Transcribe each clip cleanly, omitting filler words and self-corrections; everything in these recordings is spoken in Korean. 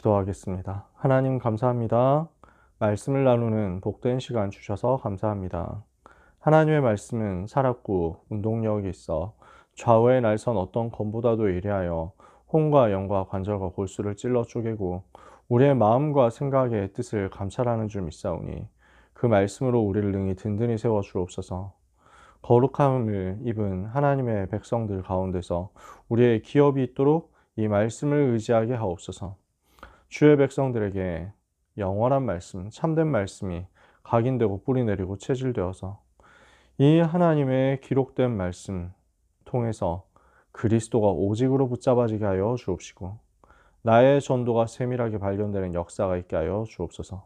기도하겠습니다. 하나님 감사합니다. 말씀을 나누는 복된 시간 주셔서 감사합니다. 하나님의 말씀은 살았고 운동력이 있어 좌우의 날선 어떤 검보다도 예리하여 혼과 영과 관절과 골수를 찔러 쪼개고 우리의 마음과 생각의 뜻을 감찰하는 줄 믿사오니 그 말씀으로 우리를 능히 든든히 세워 주옵소서. 거룩함을 입은 하나님의 백성들 가운데서 우리의 기업이 있도록 이 말씀을 의지하게 하옵소서. 주의 백성들에게 영원한 말씀, 참된 말씀이 각인되고 뿌리내리고 체질되어서 이 하나님의 기록된 말씀 통해서 그리스도가 오직으로 붙잡아지게 하여 주옵시고 나의 전도가 세밀하게 발견되는 역사가 있게 하여 주옵소서.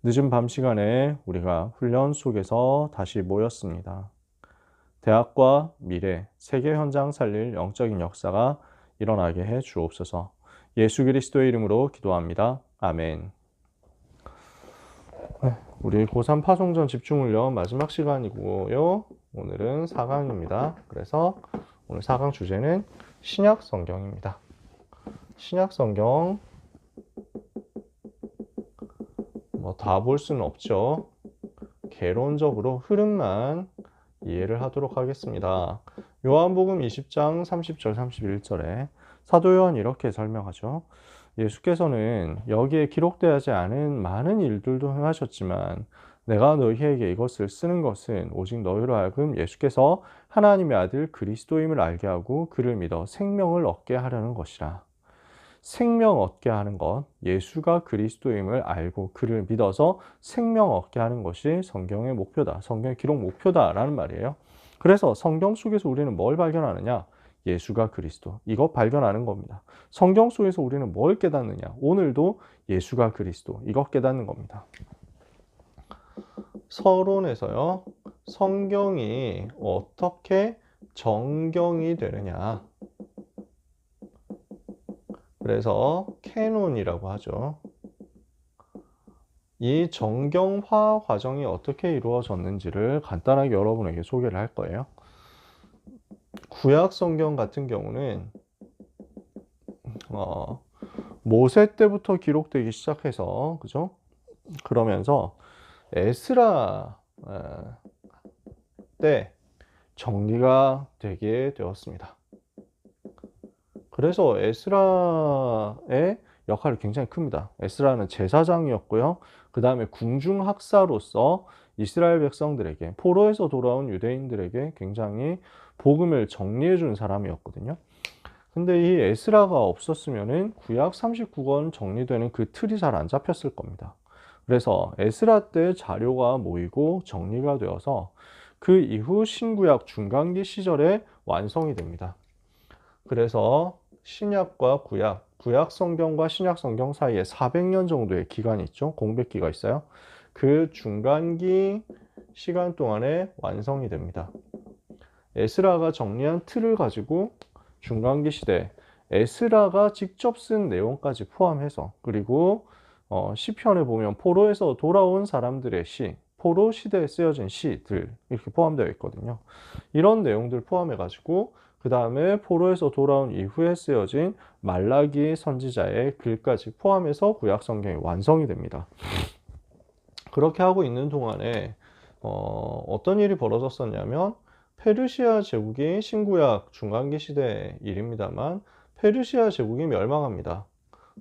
늦은 밤 시간에 우리가 훈련 속에서 다시 모였습니다. 대학과 미래, 세계 현장 살릴 영적인 역사가 일어나게 해 주옵소서. 예수 그리스도의 이름으로 기도합니다. 아멘. 우리 고3 파송전 집중훈련 마지막 시간이고요. 오늘은 4강입니다. 그래서 오늘 4강 주제는 신약 성경입니다. 신약 성경 다 볼 수는 없죠. 개론적으로 흐름만 이해를 하도록 하겠습니다. 요한복음 20장 30절 31절에 사도 요한이 이렇게 설명하죠. 예수께서는 여기에 기록되지 않은 많은 일들도 행하셨지만 내가 너희에게 이것을 쓰는 것은 오직 너희로 하여금 예수께서 하나님의 아들 그리스도임을 알게 하고 그를 믿어 생명을 얻게 하려는 것이라. 생명 얻게 하는 것, 예수가 그리스도임을 알고 그를 믿어서 생명 얻게 하는 것이 성경의 목표다. 성경의 기록 목표다라는 말이에요. 그래서 성경 속에서 우리는 뭘 발견하느냐? 예수가 그리스도. 이거 발견하는 겁니다. 성경 속에서 우리는 뭘 깨닫느냐? 오늘도 예수가 그리스도. 이거 깨닫는 겁니다. 서론에서요. 성경이 어떻게 정경이 되느냐? 그래서 캐논이라고 하죠. 이 정경화 과정이 어떻게 이루어졌는지를 간단하게 여러분에게 소개를 할 거예요. 구약 성경 같은 경우는 모세 때부터 기록되기 시작해서 그죠? 그러면서 에스라 때 정리가 되게 되었습니다. 그래서 에스라의 역할이 굉장히 큽니다. 에스라는 제사장이었고요. 그 다음에 궁중학사로서 이스라엘 백성들에게, 포로에서 돌아온 유대인들에게 굉장히 복음을 정리해 준 사람이었거든요. 근데 이 에스라가 없었으면은 구약 39권 정리되는 그 틀이 잘 안 잡혔을 겁니다. 그래서 에스라 때 자료가 모이고 정리가 되어서 그 이후 신구약 중간기 시절에 완성이 됩니다. 그래서 신약과 구약 성경과 신약 성경 사이에 400년 정도의 기간이 있죠. 공백기가 있어요. 그 중간기 시간 동안에 완성이 됩니다. 에스라가 정리한 틀을 가지고 중간기 시대 에스라가 직접 쓴 내용까지 포함해서 그리고 시편에 보면 포로에서 돌아온 사람들의 시, 포로 시대에 쓰여진 시들 이렇게 포함되어 있거든요. 이런 내용들 포함해 가지고 그 다음에 포로에서 돌아온 이후에 쓰여진 말라기 선지자의 글까지 포함해서 구약 성경이 완성이 됩니다. 그렇게 하고 있는 동안에 어떤 일이 벌어졌었냐면 페르시아 제국이 신구약 중간기 시대의 일입니다만 페르시아 제국이 멸망합니다.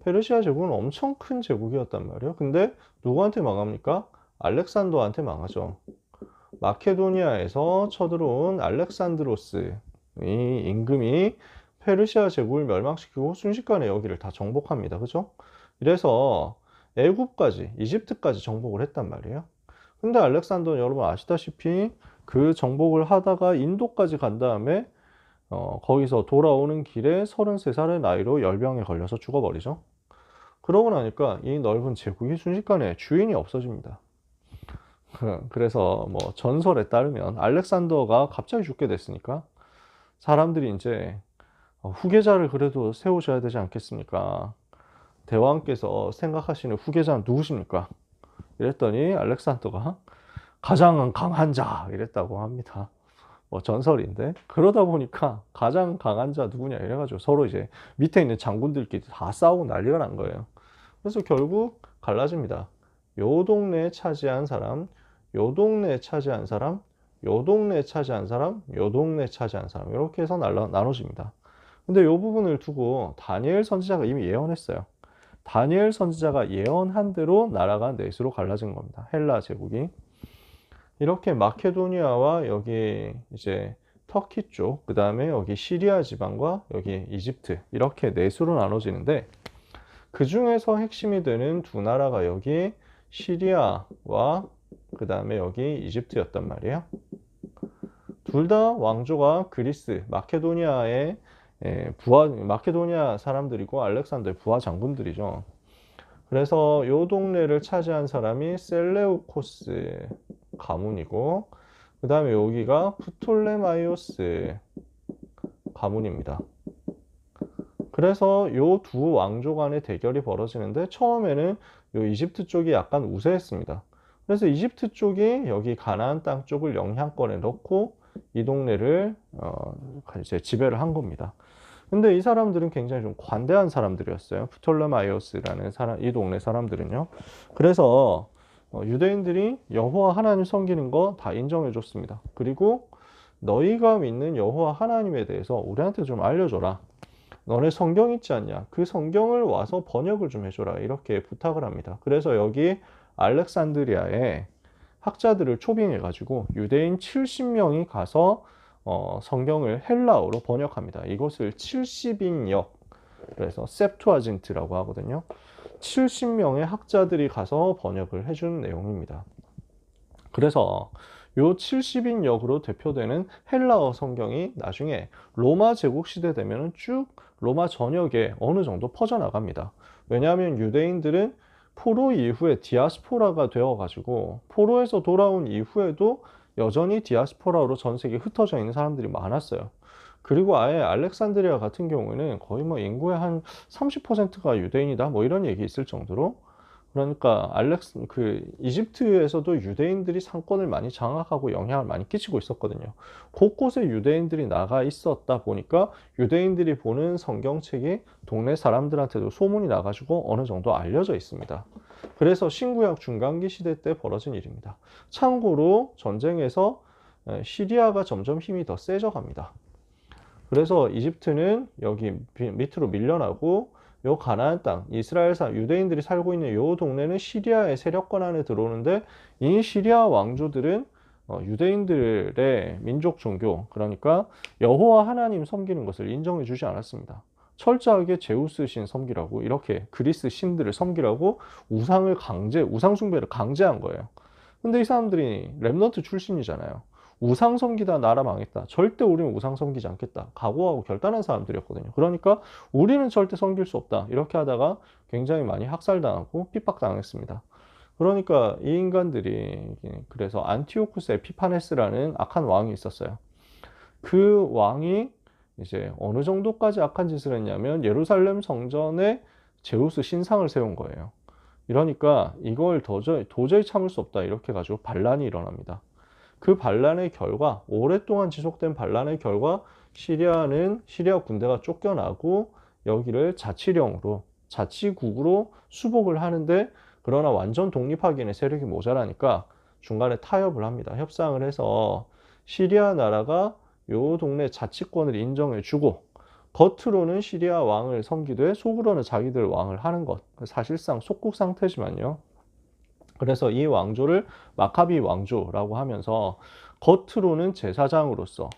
페르시아 제국은 엄청 큰 제국이었단 말이에요. 근데 누구한테 망합니까? 알렉산더한테 망하죠. 마케도니아에서 쳐들어온 알렉산드로스 이 임금이 페르시아 제국을 멸망시키고 순식간에 여기를 다 정복합니다. 그죠? 이래서 애굽까지, 이집트까지 정복을 했단 말이에요. 근데 알렉산더는 여러분 아시다시피 그 정복을 하다가 인도까지 간 다음에 거기서 돌아오는 길에 33살의 나이로 열병에 걸려서 죽어버리죠. 그러고 나니까 이 넓은 제국이 순식간에 주인이 없어집니다. 그래서 뭐 전설에 따르면 알렉산더가 갑자기 죽게 됐으니까 사람들이 이제 후계자를 그래도 세우셔야 되지 않겠습니까? 대왕께서 생각하시는 후계자는 누구십니까? 이랬더니 알렉산더가 가장 강한 자 이랬다고 합니다. 뭐 전설인데 그러다 보니까 가장 강한 자 누구냐 이래가지고 서로 이제 밑에 있는 장군들끼리 다 싸우고 난리가 난 거예요. 그래서 결국 갈라집니다. 요 동네에 차지한 사람, 요 동네에 차지한 사람, 요 동네에 차지한 사람, 요 동네에 차지한 사람, 이렇게 해서 나눠집니다. 근데 요 부분을 두고 다니엘 선지자가 이미 예언했어요. 다니엘 선지자가 예언한 대로 나라가 넷으로 갈라진 겁니다. 헬라 제국이. 이렇게 마케도니아와 여기 이제 터키 쪽, 그 다음에 여기 시리아 지방과 여기 이집트, 이렇게 넷으로 나눠지는데, 그 중에서 핵심이 되는 두 나라가 여기 시리아와 그 다음에 여기 이집트였단 말이에요. 둘 다 왕조가 그리스, 마케도니아의 마케도니아 사람들이고 알렉산더의 부하 장군들이죠. 그래서 요 동네를 차지한 사람이 셀레우코스 가문이고, 그 다음에 여기가 프톨레마이오스 가문입니다. 그래서 요 두 왕조 간의 대결이 벌어지는데, 처음에는 요 이집트 쪽이 약간 우세했습니다. 그래서 이집트 쪽이 여기 가나안 땅 쪽을 영향권에 넣고 이 동네를 이제 지배를 한 겁니다. 근데 이 사람들은 굉장히 좀 관대한 사람들이었어요. 프톨레마이오스라는 사람, 이 동네 사람들은요. 그래서 유대인들이 여호와 하나님 섬기는 거 다 인정해 줬습니다. 그리고 너희가 믿는 여호와 하나님에 대해서 우리한테 좀 알려줘라. 너네 성경 있지 않냐? 그 성경을 와서 번역을 좀 해줘라. 이렇게 부탁을 합니다. 그래서 여기 알렉산드리아에 학자들을 초빙해가지고 유대인 70명이 가서 성경을 헬라어로 번역합니다. 이것을 70인역, 그래서 셉투아진트라고 하거든요. 70명의 학자들이 가서 번역을 해준 내용입니다. 그래서 요 70인역으로 대표되는 헬라어 성경이 나중에 로마 제국 시대 되면 쭉 로마 전역에 어느 정도 퍼져나갑니다. 왜냐하면 유대인들은 포로 이후에 디아스포라가 되어가지고 포로에서 돌아온 이후에도 여전히 디아스포라로 전 세계에 흩어져 있는 사람들이 많았어요. 그리고 아예 알렉산드리아 같은 경우는 거의 뭐 인구의 한 30%가 유대인이다, 뭐 이런 얘기 있을 정도로, 그러니까 이집트에서도 유대인들이 상권을 많이 장악하고 영향을 많이 끼치고 있었거든요. 곳곳에 유대인들이 나가 있었다 보니까 유대인들이 보는 성경책이 동네 사람들한테도 소문이 나가지고 어느 정도 알려져 있습니다. 그래서 신구약 중간기 시대 때 벌어진 일입니다. 참고로 전쟁에서 시리아가 점점 힘이 더 세져 갑니다. 그래서 이집트는 여기 밑으로 밀려나고, 요 가나안 땅, 이스라엘 유대인들이 살고 있는 요 동네는 시리아의 세력권 안에 들어오는데, 이 시리아 왕조들은 유대인들의 민족 종교, 그러니까 여호와 하나님 섬기는 것을 인정해 주지 않았습니다. 철저하게 제우스 신 섬기라고, 이렇게 그리스 신들을 섬기라고 우상 숭배를 강제한 거예요. 근데 이 사람들이 렘넌트 출신이잖아요. 우상 섬기다 나라 망했다. 절대 우리는 우상 섬기지 않겠다. 각오하고 결단한 사람들이었거든요. 그러니까 우리는 절대 섬길 수 없다. 이렇게 하다가 굉장히 많이 학살당하고 핍박당했습니다. 그러니까 이 인간들이, 그래서 안티오쿠스 에피파네스라는 악한 왕이 있었어요. 그 왕이 이제 어느 정도까지 악한 짓을 했냐면 예루살렘 성전에 제우스 신상을 세운 거예요. 이러니까 이걸 도저히 참을 수 없다, 이렇게 가지고 반란이 일어납니다. 그 반란의 결과, 오랫동안 지속된 반란의 결과, 시리아 군대가 쫓겨나고 여기를 자치국으로 수복을 하는데, 그러나 완전 독립하기에는 세력이 모자라니까 중간에 타협을 합니다. 협상을 해서 시리아 나라가 요 동네 자치권을 인정해주고, 겉으로는 시리아 왕을 섬기되 속으로는 자기들 왕을 하는 것, 사실상 속국 상태지만요. 그래서 이 왕조를 마카비 왕조라고 하면서 겉으로는 제사장으로서,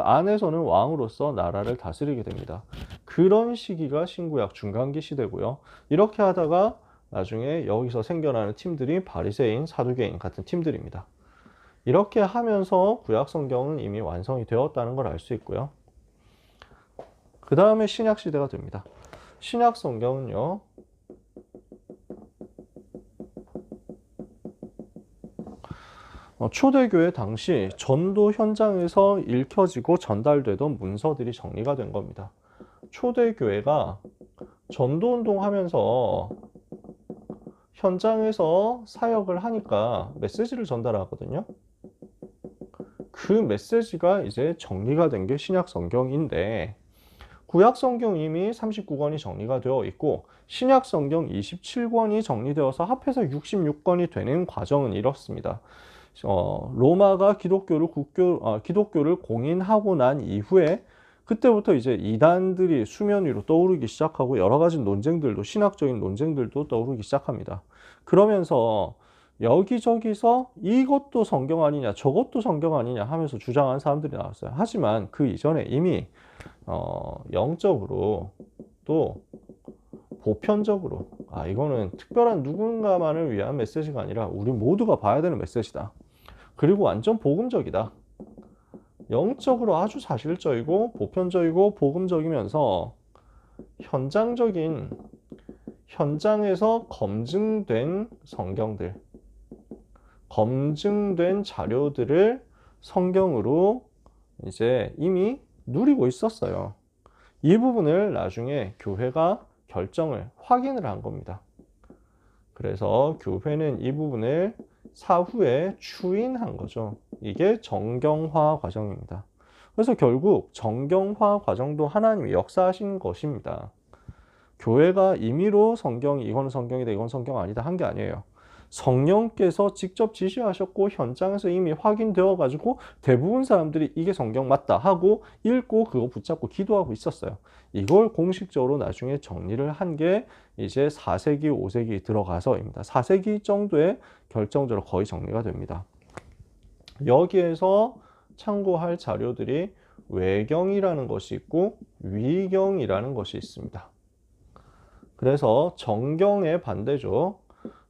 안에서는 왕으로서 나라를 다스리게 됩니다. 그런 시기가 신구약 중간기 시대고요. 이렇게 하다가 나중에 여기서 생겨나는 팀들이 바리새인, 사두개인 같은 팀들입니다. 이렇게 하면서 구약 성경은 이미 완성이 되었다는 걸 알 수 있고요. 그 다음에 신약 시대가 됩니다. 신약 성경은요, 초대교회 당시 전도 현장에서 읽혀지고 전달되던 문서들이 정리가 된 겁니다. 초대교회가 전도운동 하면서 현장에서 사역을 하니까 메시지를 전달하거든요. 그 메시지가 이제 정리가 된 게 신약 성경인데, 구약 성경 이미 39권이 정리가 되어 있고 신약 성경 27권이 정리되어서 합해서 66권이 되는 과정은 이렇습니다. 로마가 기독교를 공인하고 난 이후에 그때부터 이제 이단들이 수면 위로 떠오르기 시작하고 여러 가지 논쟁들도 신학적인 논쟁들도 떠오르기 시작합니다. 그러면서 여기저기서 이것도 성경 아니냐 저것도 성경 아니냐 하면서 주장하는 사람들이 나왔어요. 하지만 그 이전에 이미 영적으로 또 보편적으로 이거는 특별한 누군가만을 위한 메시지가 아니라 우리 모두가 봐야 되는 메시지다. 그리고 완전 복음적이다. 영적으로 아주 사실적이고 보편적이고 복음적이면서 현장에서 검증된 성경들, 검증된 자료들을 성경으로 이제 이미 누리고 있었어요. 이 부분을 나중에 교회가 확인을 한 겁니다. 그래서 교회는 이 부분을 사후에 추인한 거죠. 이게 정경화 과정입니다. 그래서 결국 정경화 과정도 하나님이 역사하신 것입니다. 교회가 임의로 이건 성경이다, 이건 성경 아니다 한 게 아니에요. 성령께서 직접 지시하셨고 현장에서 이미 확인되어 가지고 대부분 사람들이 이게 성경 맞다 하고 읽고 그거 붙잡고 기도하고 있었어요. 이걸 공식적으로 나중에 정리를 한 게 이제 4세기, 5세기 들어가서입니다. 4세기 정도에 결정적으로 거의 정리가 됩니다. 여기에서 참고할 자료들이 외경이라는 것이 있고 위경이라는 것이 있습니다. 그래서 정경의 반대죠.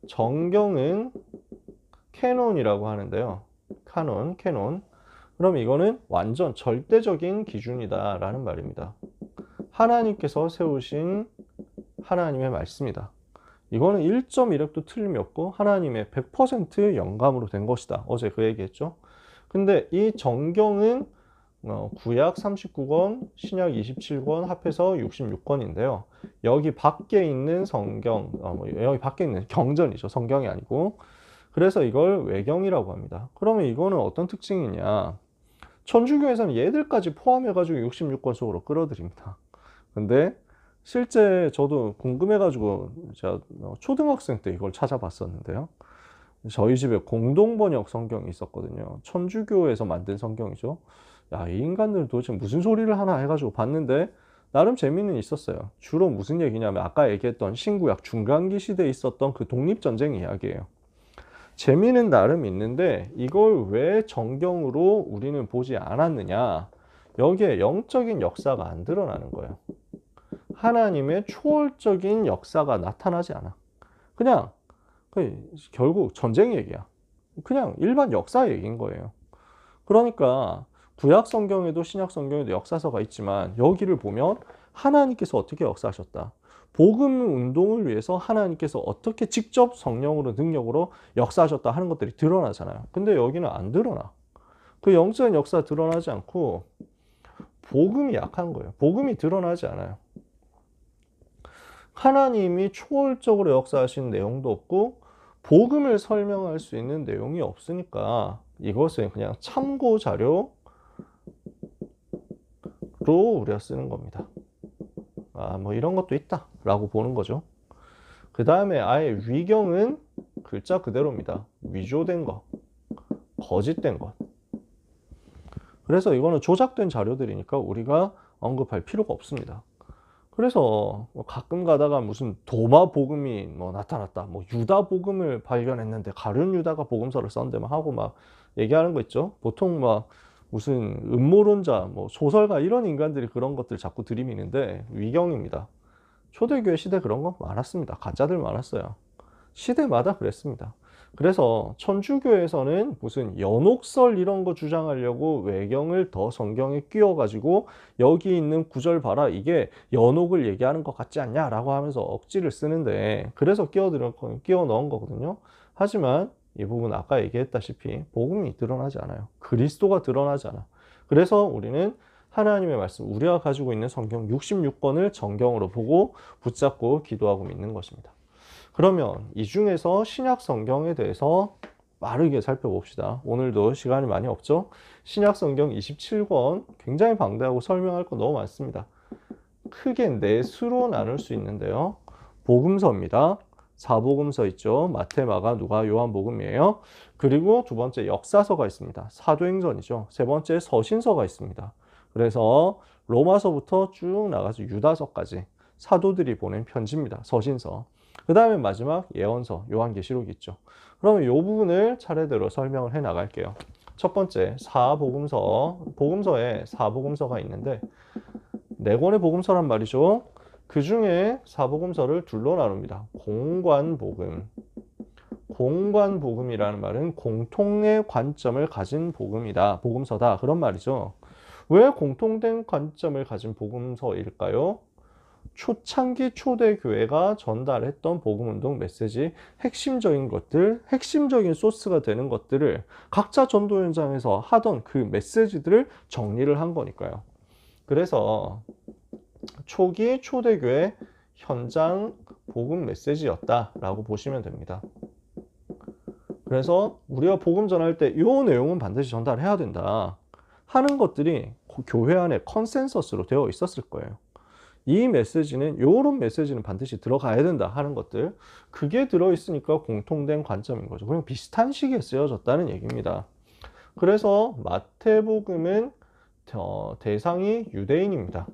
정경은 캐논이라고 하는데요. 캐논. 그럼 이거는 완전 절대적인 기준이다 라는 말입니다. 하나님께서 세우신 하나님의 말씀이다. 이거는 1.1획도 틀림이 없고 하나님의 100% 영감으로 된 것이다. 어제 그 얘기했죠. 근데 이 정경은 구약 39권, 신약 27권 합해서 66권인데요. 여기 밖에 있는 성경, 여기 밖에 있는 경전이죠. 성경이 아니고. 그래서 이걸 외경이라고 합니다. 그러면 이거는 어떤 특징이냐. 천주교에서는 얘들까지 포함해가지고 66권 속으로 끌어들입니다. 근데 실제 저도 궁금해가지고 제가 초등학생 때 이걸 찾아봤었는데요. 저희 집에 공동번역 성경이 있었거든요. 천주교에서 만든 성경이죠. 이 인간들 도대체 무슨 소리를 하나 해가지고 봤는데 나름 재미는 있었어요. 주로 무슨 얘기냐면 아까 얘기했던 신구약 중간기 시대에 있었던 그 독립전쟁 이야기예요. 재미는 나름 있는데 이걸 왜 정경으로 우리는 보지 않았느냐. 여기에 영적인 역사가 안 드러나는 거예요. 하나님의 초월적인 역사가 나타나지 않아. 그냥 결국 전쟁 얘기야. 그냥 일반 역사 얘기인 거예요. 그러니까 구약 성경에도 신약 성경에도 역사서가 있지만 여기를 보면 하나님께서 어떻게 역사하셨다. 복음 운동을 위해서 하나님께서 어떻게 직접 성령으로 능력으로 역사하셨다 하는 것들이 드러나잖아요. 근데 여기는 안 드러나. 그 영적인 역사 드러나지 않고 복음이 약한 거예요. 복음이 드러나지 않아요. 하나님이 초월적으로 역사하신 내용도 없고 복음을 설명할 수 있는 내용이 없으니까 이것은 그냥 참고 자료로 우리가 쓰는 겁니다. 뭐 이런 것도 있다 라고 보는 거죠. 그 다음에 아예 위경은 글자 그대로입니다. 위조된 것, 거짓된 것. 그래서 이거는 조작된 자료들이니까 우리가 언급할 필요가 없습니다. 그래서 가끔 가다가 무슨 도마 복음이 나타났다, 유다 복음을 발견했는데 가룟 유다가 복음서를 썼는데 하고 얘기하는 거 있죠. 보통 무슨 음모론자, 소설가 이런 인간들이 그런 것들 자꾸 들이미는데 위경입니다. 초대교회 시대 그런 거 많았습니다. 가짜들 많았어요. 시대마다 그랬습니다. 그래서 천주교에서는 무슨 연옥설 이런 거 주장하려고 외경을 더 성경에 끼워가지고 여기 있는 구절 봐라 이게 연옥을 얘기하는 것 같지 않냐 라고 하면서 억지를 쓰는데 그래서 끼워 넣은 거거든요. 하지만 이 부분 아까 얘기했다시피 복음이 드러나지 않아요. 그리스도가 드러나지 않아. 그래서 우리는 하나님의 말씀, 우리가 가지고 있는 성경 66권을 정경으로 보고 붙잡고 기도하고 믿는 것입니다. 그러면 이 중에서 신약 성경에 대해서 빠르게 살펴봅시다. 오늘도 시간이 많이 없죠? 신약 성경 27권 굉장히 방대하고 설명할 거 너무 많습니다. 크게 네 수로 나눌 수 있는데요. 복음서입니다. 사복음서 있죠. 마태, 마가, 누가, 요한복음이에요. 그리고 두 번째 역사서가 있습니다. 사도행전이죠. 세 번째 서신서가 있습니다. 그래서 로마서부터 쭉 나가서 유다서까지 사도들이 보낸 편지입니다. 서신서. 그 다음에 마지막 예언서, 요한계시록이 있죠. 그러면 이 부분을 차례대로 설명을 해 나갈게요. 첫 번째 사복음서, 복음서에 사복음서가 있는데 네 권의 복음서란 말이죠. 그 중에 사복음서를 둘로 나눕니다. 공관복음. 공관복음이라는 말은 공통의 관점을 가진 복음이다. 복음서다. 그런 말이죠. 왜 공통된 관점을 가진 복음서일까요? 초창기 초대교회가 전달했던 복음운동 메시지 핵심적인 것들, 핵심적인 소스가 되는 것들을 각자 전도 현장에서 하던 그 메시지들을 정리를 한 거니까요. 그래서 초기 초대교회 현장 복음 메시지였다라고 보시면 됩니다. 그래서 우리가 복음 전할 때 이 내용은 반드시 전달해야 된다 하는 것들이 교회 안에 컨센서스로 되어 있었을 거예요. 이 메시지는, 요런 메시지는 반드시 들어가야 된다 하는 것들, 그게 들어있으니까 공통된 관점인 거죠. 그냥 비슷한 시기에 쓰여졌다는 얘기입니다. 그래서 마태복음은 대상이 유대인입니다.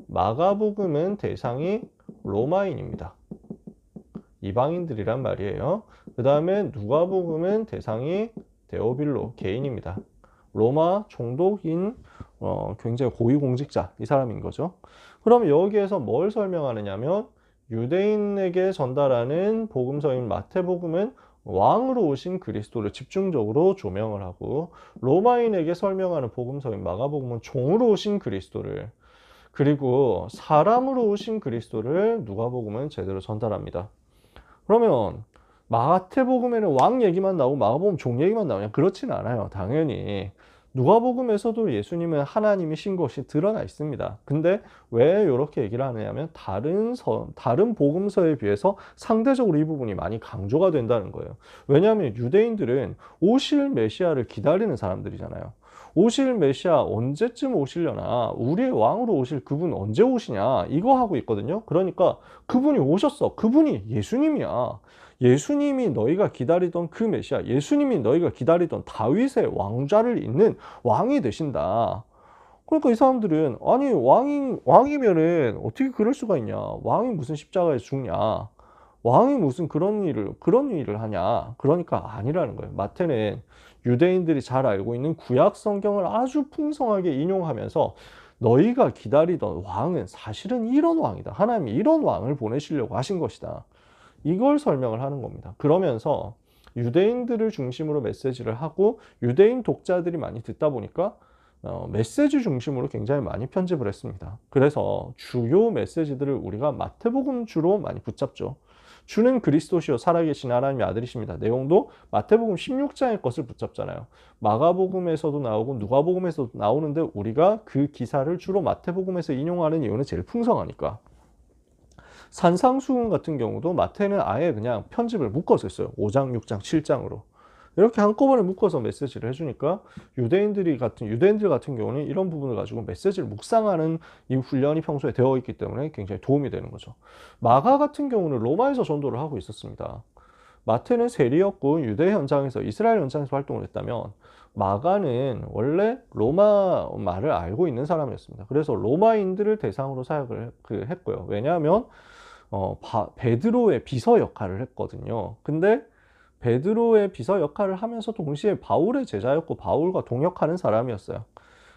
마가복음은 대상이 로마인입니다. 이방인들이란 말이에요. 그 다음에 누가복음은 대상이 데오빌로, 개인입니다. 로마 총독인 굉장히 고위공직자, 이 사람인 거죠. 그럼 여기에서 뭘 설명하느냐면 유대인에게 전달하는 복음서인 마태복음은 왕으로 오신 그리스도를 집중적으로 조명을 하고, 로마인에게 설명하는 복음서인 마가복음은 종으로 오신 그리스도를, 그리고 사람으로 오신 그리스도를 누가복음은 제대로 전달합니다. 그러면 마태복음에는 왕 얘기만 나오고 마가복음 종 얘기만 나오냐? 그렇지는 않아요. 당연히 누가복음에서도 예수님은 하나님이신 것이 드러나 있습니다. 근데 왜 이렇게 얘기를 하느냐면 다른 복음서에 비해서 상대적으로 이 부분이 많이 강조가 된다는 거예요. 왜냐하면 유대인들은 오실 메시아를 기다리는 사람들이잖아요. 오실 메시아 언제쯤 오시려나, 우리의 왕으로 오실 그분 언제 오시냐, 이거 하고 있거든요. 그러니까 그분이 오셨어. 그분이 예수님이야. 예수님이 너희가 기다리던 그 메시아, 예수님이 너희가 기다리던 다윗의 왕좌를 잇는 왕이 되신다. 그러니까 이 사람들은, 아니 왕이면은 어떻게 그럴 수가 있냐, 왕이 무슨 십자가에 죽냐, 왕이 무슨 그런 일을 하냐. 그러니까 아니라는 거예요. 마태는 유대인들이 잘 알고 있는 구약 성경을 아주 풍성하게 인용하면서 너희가 기다리던 왕은 사실은 이런 왕이다. 하나님이 이런 왕을 보내시려고 하신 것이다. 이걸 설명을 하는 겁니다. 그러면서 유대인들을 중심으로 메시지를 하고 유대인 독자들이 많이 듣다 보니까 메시지 중심으로 굉장히 많이 편집을 했습니다. 그래서 주요 메시지들을 우리가 마태복음 주로 많이 붙잡죠. 주는 그리스도시요 살아계신 하나님의 아들이십니다. 내용도 마태복음 16장의 것을 붙잡잖아요. 마가복음에서도 나오고 누가복음에서도 나오는데 우리가 그 기사를 주로 마태복음에서 인용하는 이유는 제일 풍성하니까. 산상수훈 같은 경우도 마태는 아예 그냥 편집을 묶어서 했어요. 5장, 6장, 7장으로. 이렇게 한꺼번에 묶어서 메시지를 해주니까 유대인들 같은 경우는 이런 부분을 가지고 메시지를 묵상하는 이 훈련이 평소에 되어 있기 때문에 굉장히 도움이 되는 거죠. 마가 같은 경우는 로마에서 전도를 하고 있었습니다. 마태는 세리였고 유대 현장에서, 이스라엘 현장에서 활동을 했다면 마가는 원래 로마 말을 알고 있는 사람이었습니다. 그래서 로마인들을 대상으로 사역을 했고요. 왜냐하면 베드로의 비서 역할을 했거든요. 근데 베드로의 비서 역할을 하면서 동시에 바울의 제자였고 바울과 동역하는 사람이었어요.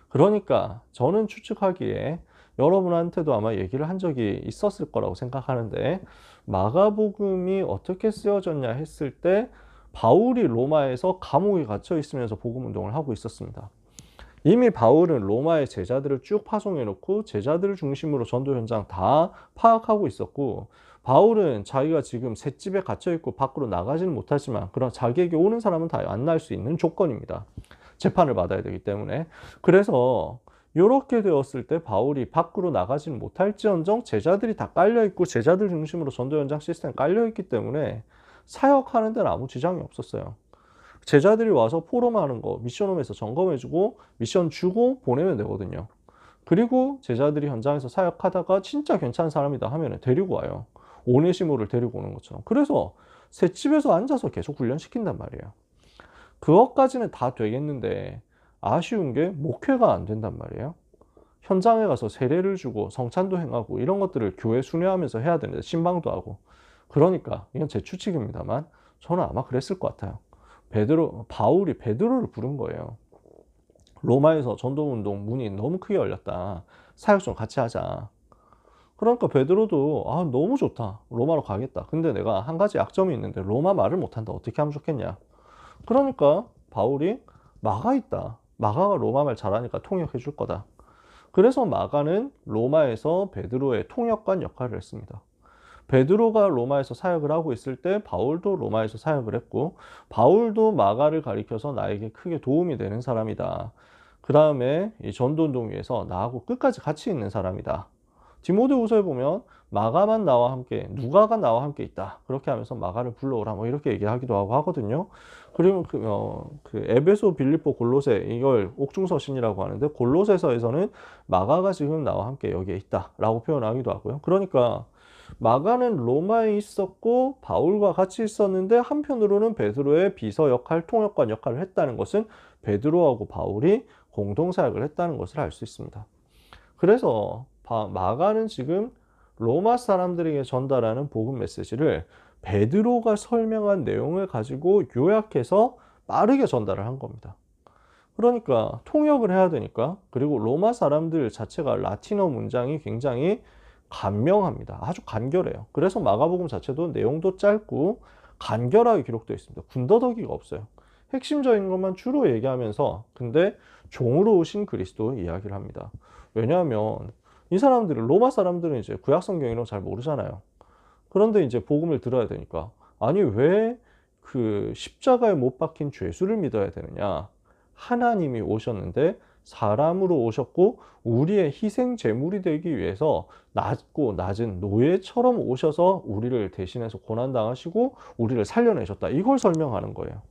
그러니까 저는 추측하기에 여러분한테도 아마 얘기를 한 적이 있었을 거라고 생각하는데, 마가복음이 어떻게 쓰여졌냐 했을 때 바울이 로마에서 감옥에 갇혀 있으면서 복음 운동을 하고 있었습니다. 이미 바울은 로마의 제자들을 쭉 파송해 놓고 제자들을 중심으로 전도 현장 다 파악하고 있었고, 바울은 자기가 지금 셋집에 갇혀 있고 밖으로 나가지는 못하지만 그런 자기에게 오는 사람은 다 만날 수 있는 조건입니다. 재판을 받아야 되기 때문에. 그래서 이렇게 되었을 때 바울이 밖으로 나가지는 못할지언정 제자들이 다 깔려있고 제자들 중심으로 전도 현장 시스템이 깔려있기 때문에 사역하는 데는 아무 지장이 없었어요. 제자들이 와서 포럼하는 거 미션홈에서 점검해주고 미션 주고 보내면 되거든요. 그리고 제자들이 현장에서 사역하다가 진짜 괜찮은 사람이다 하면 데리고 와요. 오네시모를 데리고 오는 것처럼. 그래서 셋집에서 앉아서 계속 훈련시킨단 말이에요. 그것까지는 다 되겠는데 아쉬운 게 목회가 안 된단 말이에요. 현장에 가서 세례를 주고 성찬도 행하고 이런 것들을 교회 순회하면서 해야 되는데 신방도 하고. 그러니까 이건 제 추측입니다만 저는 아마 그랬을 것 같아요. 바울이 베드로를 부른 거예요. 로마에서 전도운동 문이 너무 크게 열렸다. 사역 좀 같이 하자. 그러니까 베드로도 너무 좋다. 로마로 가겠다. 근데 내가 한 가지 약점이 있는데 로마 말을 못한다. 어떻게 하면 좋겠냐. 그러니까 바울이 마가 있다. 마가가 로마 말 잘하니까 통역해 줄 거다. 그래서 마가는 로마에서 베드로의 통역관 역할을 했습니다. 베드로가 로마에서 사역을 하고 있을 때 바울도 로마에서 사역을 했고, 바울도 마가를 가리켜서 나에게 크게 도움이 되는 사람이다. 그 다음에 이 전도운동 위에서 나하고 끝까지 같이 있는 사람이다. 디모데후서에 보면 마가만 나와 함께, 누가가 나와 함께 있다. 그렇게 하면서 마가를 불러오라 뭐 이렇게 얘기하기도 하고 하거든요. 그리고 그 에베소, 빌립보, 골로새 이걸 옥중서신이라고 하는데 골로새서에서는 마가가 지금 나와 함께 여기에 있다라고 표현하기도 하고요. 그러니까 마가는 로마에 있었고 바울과 같이 있었는데 한편으로는 베드로의 비서 역할, 통역관 역할을 했다는 것은 베드로하고 바울이 공동사역을 했다는 것을 알 수 있습니다. 그래서 마가는 지금 로마 사람들에게 전달하는 복음 메시지를 베드로가 설명한 내용을 가지고 요약해서 빠르게 전달을 한 겁니다. 그러니까 통역을 해야 되니까, 그리고 로마 사람들 자체가 라틴어 문장이 굉장히 간명합니다. 아주 간결해요. 그래서 마가복음 자체도 내용도 짧고 간결하게 기록되어 있습니다. 군더더기가 없어요. 핵심적인 것만 주로 얘기하면서 근데 종으로 오신 그리스도 이야기를 합니다. 왜냐하면 이 사람들은, 로마 사람들은 이제 구약 성경 이런 거 잘 모르잖아요. 그런데 이제 복음을 들어야 되니까, 아니 왜 그 십자가에 못 박힌 죄수를 믿어야 되느냐. 하나님이 오셨는데 사람으로 오셨고 우리의 희생 제물이 되기 위해서 낮고 낮은 노예처럼 오셔서 우리를 대신해서 고난당하시고 우리를 살려내셨다. 이걸 설명하는 거예요.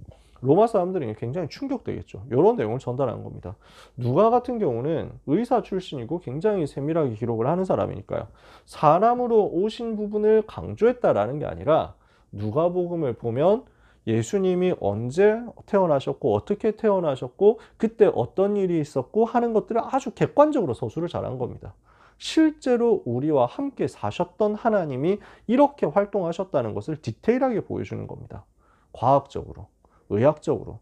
로마 사람들이 굉장히 충격되겠죠. 이런 내용을 전달하는 겁니다. 누가 같은 경우는 의사 출신이고 굉장히 세밀하게 기록을 하는 사람이니까요. 사람으로 오신 부분을 강조했다라는 게 아니라 누가복음을 보면 예수님이 언제 태어나셨고 어떻게 태어나셨고 그때 어떤 일이 있었고 하는 것들을 아주 객관적으로 서술을 잘한 겁니다. 실제로 우리와 함께 사셨던 하나님이 이렇게 활동하셨다는 것을 디테일하게 보여주는 겁니다. 과학적으로, 의학적으로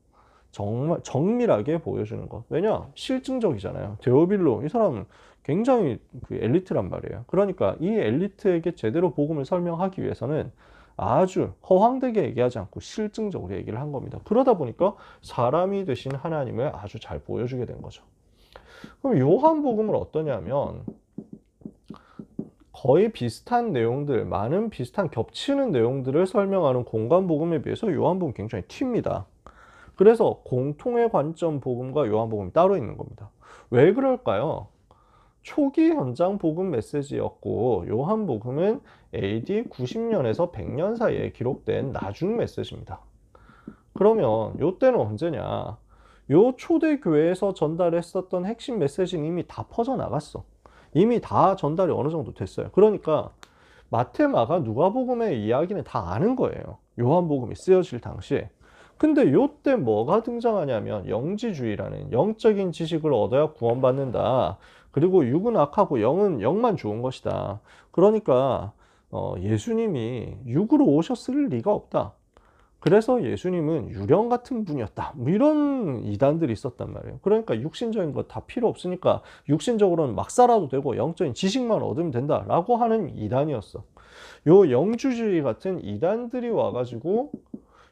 정말 정밀하게 보여주는 것. 왜냐? 실증적이잖아요. 데오빌로 이 사람은 굉장히 그 엘리트란 말이에요. 그러니까 이 엘리트에게 제대로 복음을 설명하기 위해서는 아주 허황되게 얘기하지 않고 실증적으로 얘기를 한 겁니다. 그러다 보니까 사람이 되신 하나님을 아주 잘 보여주게 된 거죠. 그럼 요한복음은 어떠냐면 거의 비슷한 내용들, 많은 비슷한 겹치는 내용들을 설명하는 공관복음에 비해서 요한복음은 굉장히 튑니다. 그래서 공통의 관점 복음과 요한복음이 따로 있는 겁니다. 왜 그럴까요? 초기 현장 복음 메시지였고 요한복음은 AD 90년에서 100년 사이에 기록된 나중 메시지입니다. 그러면 요때는 언제냐? 요 초대교회에서 전달했었던 핵심 메시지는 이미 다 퍼져나갔어. 이미 다 전달이 어느 정도 됐어요. 그러니까 마태, 마가, 누가복음의 이야기는 다 아는 거예요. 요한복음이 쓰여질 당시에. 근데 요때 뭐가 등장하냐면 영지주의라는, 영적인 지식을 얻어야 구원받는다. 그리고 육은 악하고 영은 영만 좋은 것이다. 그러니까 예수님이 육으로 오셨을 리가 없다. 그래서 예수님은 유령 같은 분이었다. 뭐 이런 이단들이 있었단 말이에요. 그러니까 육신적인 거 다 필요 없으니까 육신적으로는 막 살아도 되고 영적인 지식만 얻으면 된다라고 하는 이단이었어. 요 영주주의 같은 이단들이 와가지고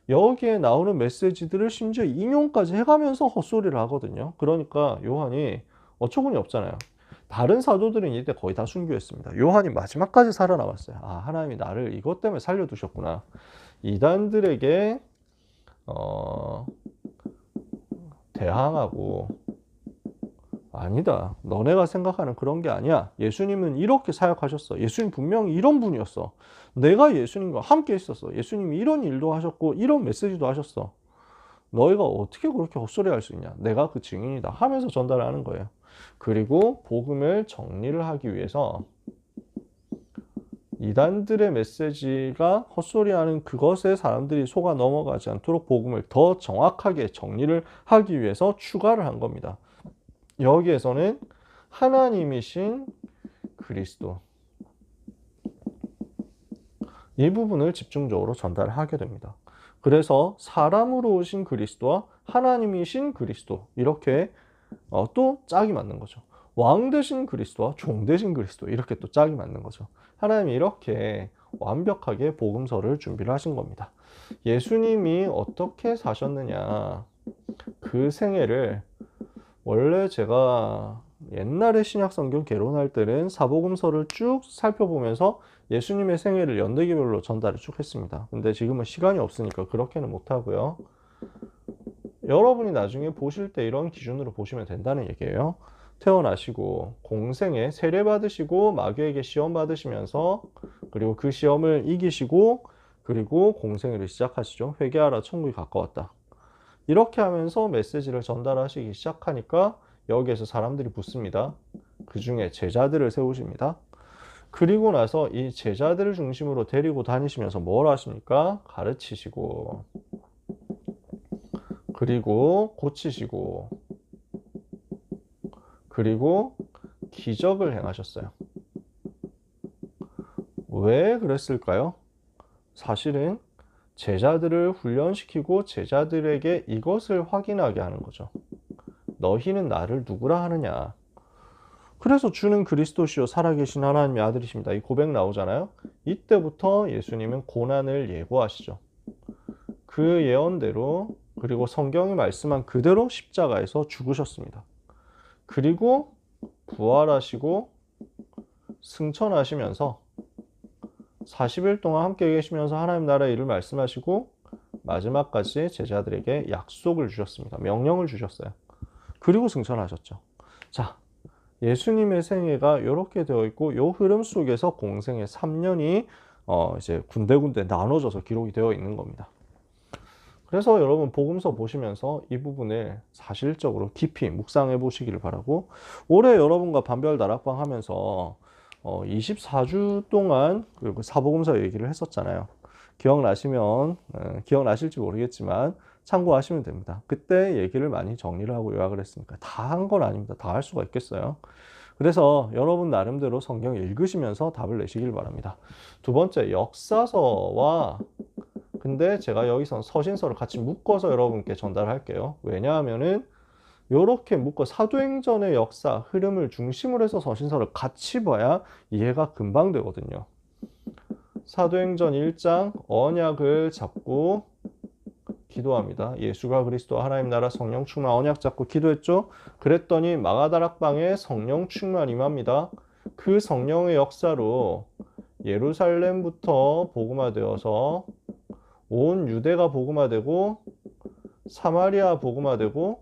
여기에 나오는 메시지들을 심지어 인용까지 해가면서 헛소리를 하거든요. 그러니까 요한이 어처구니 없잖아요. 다른 사도들은 이때 거의 다 순교했습니다. 요한이 마지막까지 살아남았어요. 아, 하나님이 나를 이것 때문에 살려두셨구나. 이단들에게 대항하고 아니다. 너네가 생각하는 그런 게 아니야. 예수님은 이렇게 사역하셨어. 예수님 분명히 이런 분이었어. 내가 예수님과 함께 있었어. 예수님이 이런 일도 하셨고 이런 메시지도 하셨어. 너희가 어떻게 그렇게 헛소리 할 수 있냐. 내가 그 증인이다 하면서 전달하는 거예요. 그리고 복음을 정리를 하기 위해서 이단들의 메시지가 헛소리하는 그것에 사람들이 속아 넘어가지 않도록 복음을 더 정확하게 정리를 하기 위해서 추가를 한 겁니다. 여기에서는 하나님이신 그리스도, 이 부분을 집중적으로 전달하게 됩니다. 그래서 사람으로 오신 그리스도와 하나님이신 그리스도, 이렇게 또 짝이 맞는 거죠. 왕 되신 그리스도와 종 되신 그리스도, 이렇게 또 짝이 맞는 거죠. 하나님이 이렇게 완벽하게 복음서를 준비를 하신 겁니다. 예수님이 어떻게 사셨느냐, 그 생애를 원래 제가 옛날에 신약성경 개론할 때는 사복음서를 쭉 살펴보면서 예수님의 생애를 연대기별로 전달을 쭉 했습니다. 근데 지금은 시간이 없으니까 그렇게는 못하고요. 여러분이 나중에 보실 때 이런 기준으로 보시면 된다는 얘기예요. 태어나시고 공생에 세례받으시고 마귀에게 시험 받으시면서, 그리고 그 시험을 이기시고, 그리고 공생애를 시작하시죠. 회개하라, 천국이 가까웠다. 이렇게 하면서 메시지를 전달하시기 시작하니까 여기에서 사람들이 붙습니다. 그 중에 제자들을 세우십니다. 그리고 나서 이 제자들을 중심으로 데리고 다니시면서 뭘 하십니까? 가르치시고, 그리고 고치시고, 그리고 기적을 행하셨어요. 왜 그랬을까요? 사실은 제자들을 훈련시키고 제자들에게 이것을 확인하게 하는 거죠. 너희는 나를 누구라 하느냐. 그래서 주는 그리스도시요 살아계신 하나님의 아들이십니다. 이 고백 나오잖아요. 이때부터 예수님은 고난을 예고하시죠. 그 예언대로, 그리고 성경이 말씀한 그대로 십자가에서 죽으셨습니다. 그리고 부활하시고 승천하시면서 40일 동안 함께 계시면서 하나님 나라의 일을 말씀하시고 마지막까지 제자들에게 약속을 주셨습니다. 명령을 주셨어요. 그리고 승천하셨죠. 자, 예수님의 생애가 이렇게 되어 있고, 이 흐름 속에서 공생의 3년이 이제 군데군데 나눠져서 기록이 되어 있는 겁니다. 그래서 여러분 복음서 보시면서 이 부분을 사실적으로 깊이 묵상해 보시기를 바라고, 올해 여러분과 반별 다락방 하면서 24주 동안 그 사복음서 얘기를 했었잖아요. 기억나실지 모르겠지만 참고하시면 됩니다. 그때 얘기를 많이 정리를 하고 요약을 했으니까 다 한 건 아닙니다. 다 할 수가 있겠어요. 그래서 여러분 나름대로 성경 읽으시면서 답을 내시길 바랍니다. 두 번째, 역사서와, 근데 제가 여기서 서신서를 같이 묶어서 여러분께 전달할게요. 왜냐하면은 이렇게 묶어 사도행전의 역사 흐름을 중심으로 해서 서신서를 같이 봐야 이해가 금방 되거든요. 사도행전 1장 언약을 잡고 기도합니다. 예수가 그리스도 하나님 나라 성령 충만, 언약 잡고 기도했죠. 그랬더니 마가다락방에 성령 충만 임합니다. 그 성령의 역사로 예루살렘부터 복음화되어서 온 유대가 복음화되고 사마리아 복음화되고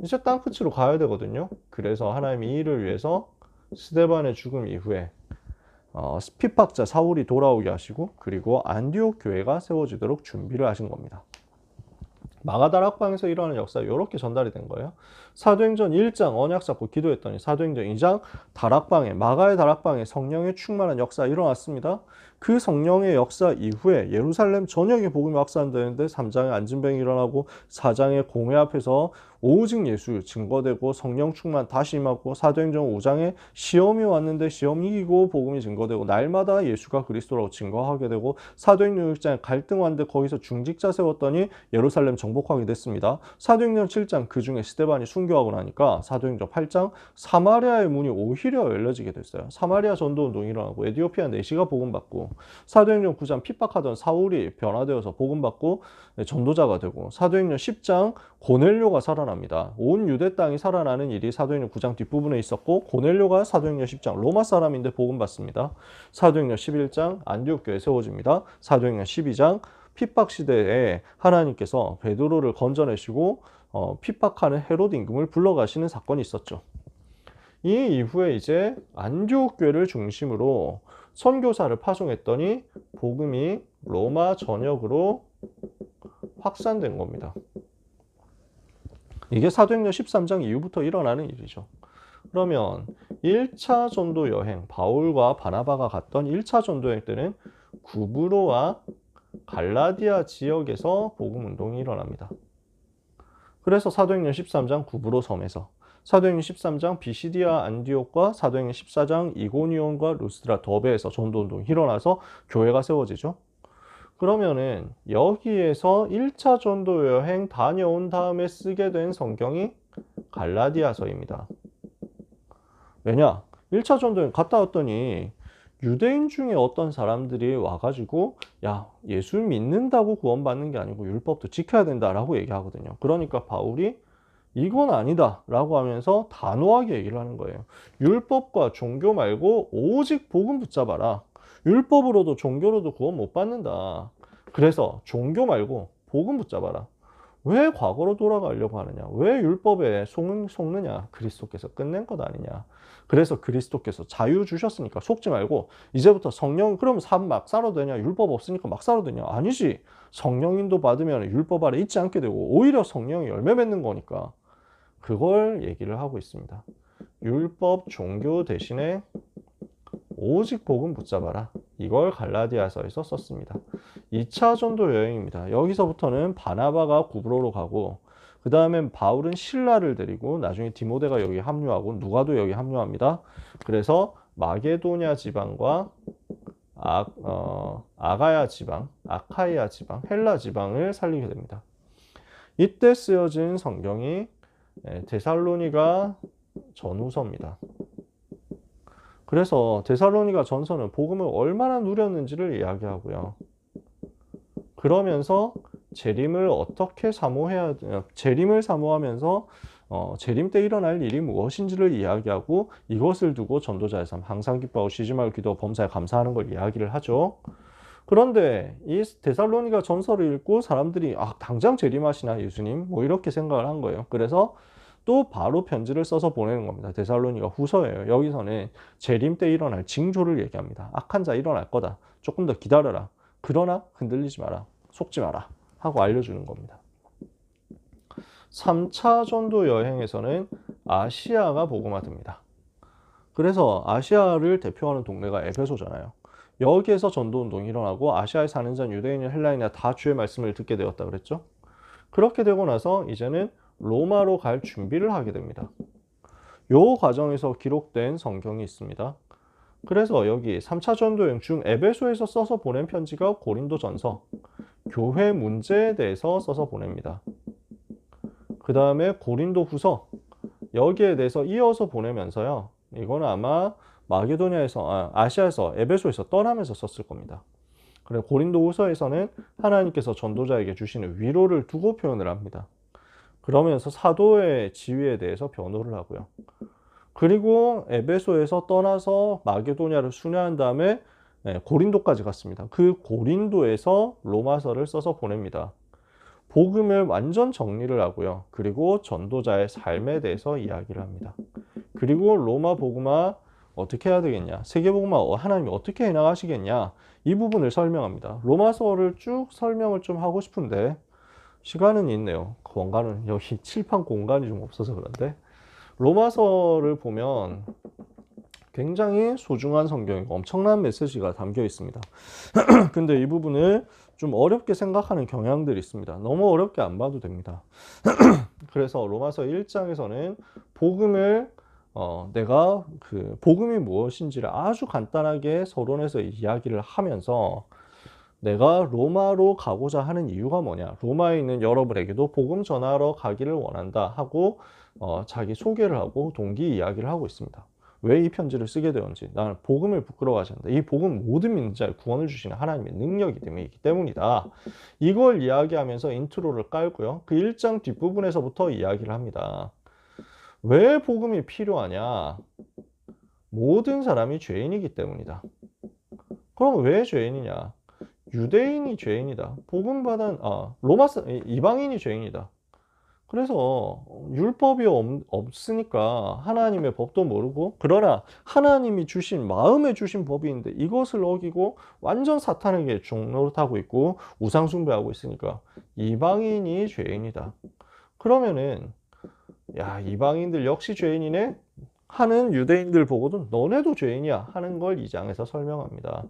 이제 땅끝으로 가야 되거든요. 그래서 하나님이 이 일을 위해서 스데반의 죽음 이후에 핍박자 사울이 돌아오게 하시고, 그리고 안디옥 교회가 세워지도록 준비를 하신 겁니다. 마가다락방에서 일어나는 역사 이렇게 전달이 된 거예요. 사도행전 1장 언약 잡고 기도했더니 사도행전 2장 마가의 다락방에 성령의 충만한 역사 일어났습니다. 그 성령의 역사 이후에 예루살렘 전역에 복음이 확산되는데 3장에 안진뱅이 일어나고 4장에 공회 앞에서 오직 예수 증거되고 성령 충만 다시 임하고, 사도행전 5장에 시험이 왔는데 시험 이기고 복음이 증거되고 날마다 예수가 그리스도라고 증거하게 되고, 사도행전 6장에 갈등 왔는데 거기서 중직자 세웠더니 예루살렘 정복하게 됐습니다. 사도행전 7장 그 중에 스데반이 순교하고 나니까 사도행전 8장 사마리아의 문이 오히려 열려지게 됐어요. 사마리아 전도운동이 일어나고 에디오피아 내시가 복음받고, 사도행전 9장 핍박하던 사울이 변화되어서 복음받고 전도자가 되고, 사도행전 10장 고넬료가 살아납니다. 온 유대 땅이 살아나는 일이 사도행전 9장 뒷부분에 있었고, 고넬료가 사도행전 10장 로마 사람인데 복음받습니다. 사도행전 11장 안디옥 교회 세워집니다. 사도행전 12장 핍박 시대에 하나님께서 베드로를 건져내시고 핍박하는 헤롯 임금을 불러가시는 사건이 있었죠. 이 이후에 이제 안디옥 교회를 중심으로 선교사를 파송했더니 복음이 로마 전역으로 확산된 겁니다. 이게 사도행전 13장 이후부터 일어나는 일이죠. 그러면 1차 전도 여행, 바울과 바나바가 갔던 1차 전도 여행 때는 구브로와 갈라디아 지역에서 복음 운동이 일어납니다. 그래서 사도행전 13장 구브로 섬에서, 사도행전 13장 비시디아 안디옥과 사도행전 14장 이고니온과 루스드라 더베에서 전도 운동이 일어나서 교회가 세워지죠. 그러면은 여기에서 1차 전도 여행 다녀온 다음에 쓰게 된 성경이 갈라디아서입니다. 왜냐? 1차 전도 여행 갔다 왔더니 유대인 중에 어떤 사람들이 와가지고 야, 예수 믿는다고 구원받는 게 아니고 율법도 지켜야 된다라고 얘기하거든요. 그러니까 바울이 이건 아니다 라고 하면서 단호하게 얘기를 하는 거예요. 율법과 종교 말고 오직 복음 붙잡아라. 율법으로도 종교로도 구원 못 받는다. 그래서 종교 말고 복음 붙잡아라. 왜 과거로 돌아가려고 하느냐? 왜 율법에 속느냐? 그리스도께서 끝낸 것 아니냐? 그래서 그리스도께서 자유 주셨으니까 속지 말고 이제부터 성령, 그럼 삶 막 살아도 되냐? 율법 없으니까 막 살아도 되냐? 아니지. 성령인도 받으면 율법 아래 있지 않게 되고 오히려 성령이 열매 맺는 거니까 그걸 얘기를 하고 있습니다. 율법 종교 대신에 오직 복음 붙잡아라. 이걸 갈라디아서에서 썼습니다. 2차 전도 여행입니다. 여기서부터는 바나바가 구브로로 가고 그 다음엔 바울은 실라를 데리고 나중에 디모데가 여기 합류하고 누가도 여기 합류합니다. 그래서 마게도냐 지방과 아가야 지방, 아카이아 지방, 헬라 지방을 살리게 됩니다. 이때 쓰여진 성경이 데살로니가 전후서입니다. 그래서 데살로니가 전서는 복음을 얼마나 누렸는지를 이야기하고요. 그러면서 재림을 어떻게 사모해야 되냐, 재림을 사모하면서 재림 때 일어날 일이 무엇인지를 이야기하고 이것을 두고 전도자의 삶, 항상 기뻐하고 쉬지 말고 기도 범사에 감사하는 걸 이야기를 하죠. 그런데 이 데살로니가 전서를 읽고 사람들이 당장 재림하시나 예수님? 뭐 이렇게 생각을 한 거예요. 그래서 또 바로 편지를 써서 보내는 겁니다. 데살로니가 후서예요. 여기서는 재림 때 일어날 징조를 얘기합니다. 악한 자 일어날 거다. 조금 더 기다려라. 그러나 흔들리지 마라. 속지 마라. 하고 알려주는 겁니다. 3차 전도 여행에서는 아시아가 복음화됩니다. 그래서 아시아를 대표하는 동네가 에베소잖아요. 여기에서 전도 운동이 일어나고 아시아에 사는 자 유대인이나 헬라인이나 다 주의 말씀을 듣게 되었다 그랬죠. 그렇게 되고 나서 이제는 로마로 갈 준비를 하게 됩니다. 요 과정에서 기록된 성경이 있습니다. 그래서 여기 3차 전도 여행 중 에베소에서 써서 보낸 편지가 고린도전서, 교회 문제에 대해서 써서 보냅니다. 그 다음에 고린도후서, 여기에 대해서 이어서 보내면서요. 이거는 아마 마게도냐에서, 아시아에서, 에베소에서 떠나면서 썼을 겁니다. 그리고 고린도후서에서는 하나님께서 전도자에게 주시는 위로를 두고 표현을 합니다. 그러면서 사도의 지위에 대해서 변호를 하고요. 그리고 에베소에서 떠나서 마게도냐를 순회한 다음에 고린도까지 갔습니다. 그 고린도에서 로마서를 써서 보냅니다. 복음을 완전 정리를 하고요. 그리고 전도자의 삶에 대해서 이야기를 합니다. 그리고 로마 복음화 어떻게 해야 되겠냐, 세계 복음화 하나님이 어떻게 해나가시겠냐, 이 부분을 설명합니다. 로마서를 쭉 설명을 좀 하고 싶은데 시간은 있네요. 공간은 여기 칠판 공간이 좀 없어서 그런데 로마서를 보면 굉장히 소중한 성경이고 엄청난 메시지가 담겨 있습니다. 근데 이 부분을 좀 어렵게 생각하는 경향들이 있습니다. 너무 어렵게 안 봐도 됩니다. 그래서 로마서 1장에서는 복음을 내가 그 복음이 무엇인지를 아주 간단하게 서론에서 이야기를 하면서 내가 로마로 가고자 하는 이유가 뭐냐, 로마에 있는 여러분에게도 복음 전하러 가기를 원한다 하고 자기 소개를 하고 동기 이야기를 하고 있습니다. 왜 이 편지를 쓰게 되었는지, 나는 복음을 부끄러워하지 않는다. 이 복음 모든 믿는 자에 구원을 주시는 하나님의 능력이 때문이다. 이걸 이야기하면서 인트로를 깔고요. 그 1장 뒷부분에서부터 이야기를 합니다. 왜 복음이 필요하냐? 모든 사람이 죄인이기 때문이다. 그럼 왜 죄인이냐? 유대인이 죄인이다. 복음 받은 이방인이 죄인이다. 그래서 율법이 없으니까 하나님의 법도 모르고, 그러나 하나님이 주신 마음에 주신 법이 있는데 이것을 어기고 완전 사탄에게 종노릇하고 있고 우상 숭배하고 있으니까 이방인이 죄인이다. 그러면은 야, 이방인들 역시 죄인이네 하는 유대인들 보고도 너네도 죄인이야 하는 걸 이 장에서 설명합니다.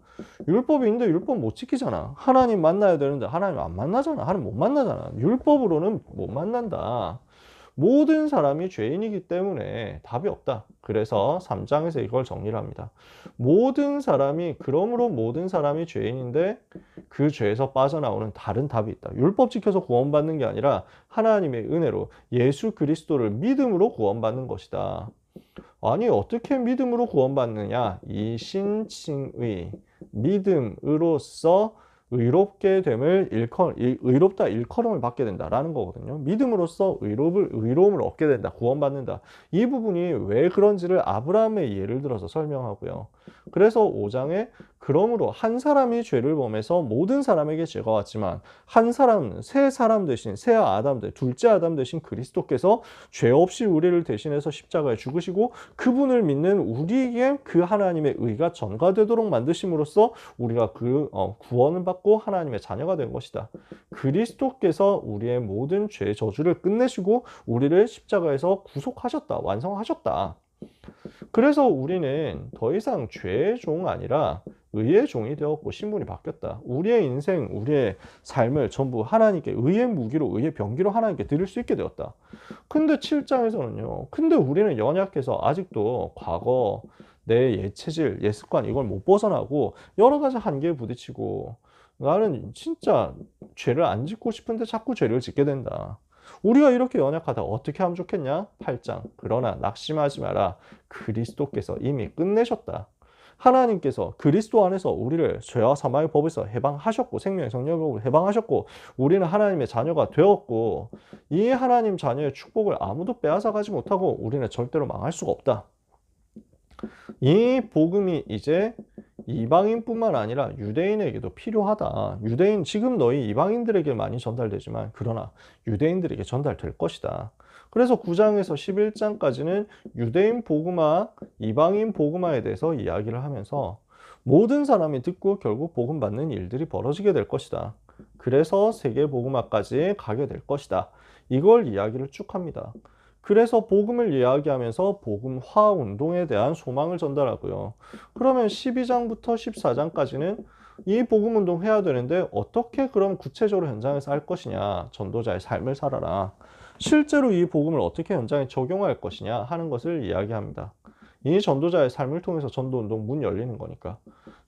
율법이 있는데 율법 못 지키잖아. 하나님 만나야 되는데 하나님 안 만나잖아. 하나님 못 만나잖아. 율법으로는 못 만난다. 모든 사람이 죄인이기 때문에 답이 없다. 그래서 3장에서 이걸 정리를 합니다. 모든 사람이, 그러므로 모든 사람이 죄인인데 그 죄에서 빠져나오는 다른 답이 있다. 율법 지켜서 구원받는 게 아니라 하나님의 은혜로 예수 그리스도를 믿음으로 구원받는 것이다. 아니, 어떻게 믿음으로 구원받느냐? 이 신칭의 믿음으로써 의롭게 됨을 의롭다 일컬음을 받게 된다라는 거거든요. 믿음으로써 의로움을 얻게 된다, 구원받는다. 이 부분이 왜 그런지를 아브라함의 예를 들어서 설명하고요. 그래서 5장에 그러므로 한 사람이 죄를 범해서 모든 사람에게 죄가 왔지만 한 사람은 새 사람 대신 새 아담 둘째 아담 대신 그리스도께서 죄 없이 우리를 대신해서 십자가에 죽으시고 그분을 믿는 우리에게 그 하나님의 의가 전가되도록 만드심으로써 우리가 구원을 받고 하나님의 자녀가 된 것이다. 그리스도께서 우리의 모든 죄 저주를 끝내시고 우리를 십자가에서 구속하셨다, 완성하셨다. 그래서 우리는 더 이상 죄의 종 아니라 의의 종이 되었고 신분이 바뀌었다. 우리의 인생, 우리의 삶을 전부 하나님께 의의 무기로, 의의 병기로 하나님께 드릴 수 있게 되었다. 근데 7장에서는요. 근데 우리는 연약해서 아직도 과거, 내 옛체질, 옛습관 이걸 못 벗어나고 여러 가지 한계에 부딪히고 나는 진짜 죄를 안 짓고 싶은데 자꾸 죄를 짓게 된다. 우리가 이렇게 연약하다 어떻게 하면 좋겠냐? 8장. 그러나 낙심하지 마라. 그리스도께서 이미 끝내셨다. 하나님께서 그리스도 안에서 우리를 죄와 사망의 법에서 해방하셨고 생명의 성령의 법을 해방하셨고 우리는 하나님의 자녀가 되었고 이 하나님 자녀의 축복을 아무도 빼앗아 가지 못하고 우리는 절대로 망할 수가 없다. 이 복음이 이제 이방인뿐만 아니라 유대인에게도 필요하다. 유대인, 지금 너희 이방인들에게 많이 전달되지만 그러나 유대인들에게 전달될 것이다. 그래서 9장에서 11장까지는 유대인 복음화, 이방인 복음화에 대해서 이야기를 하면서 모든 사람이 듣고 결국 복음 받는 일들이 벌어지게 될 것이다. 그래서 세계 복음화까지 가게 될 것이다. 이걸 이야기를 쭉 합니다. 그래서 복음을 이야기하면서 복음화 운동에 대한 소망을 전달하고요. 그러면 12장부터 14장까지는 이 복음 운동 해야 되는데 어떻게 그럼 구체적으로 현장에서 할 것이냐. 전도자의 삶을 살아라. 실제로 이 복음을 어떻게 현장에 적용할 것이냐 하는 것을 이야기합니다. 이 전도자의 삶을 통해서 전도운동 문 열리는 거니까.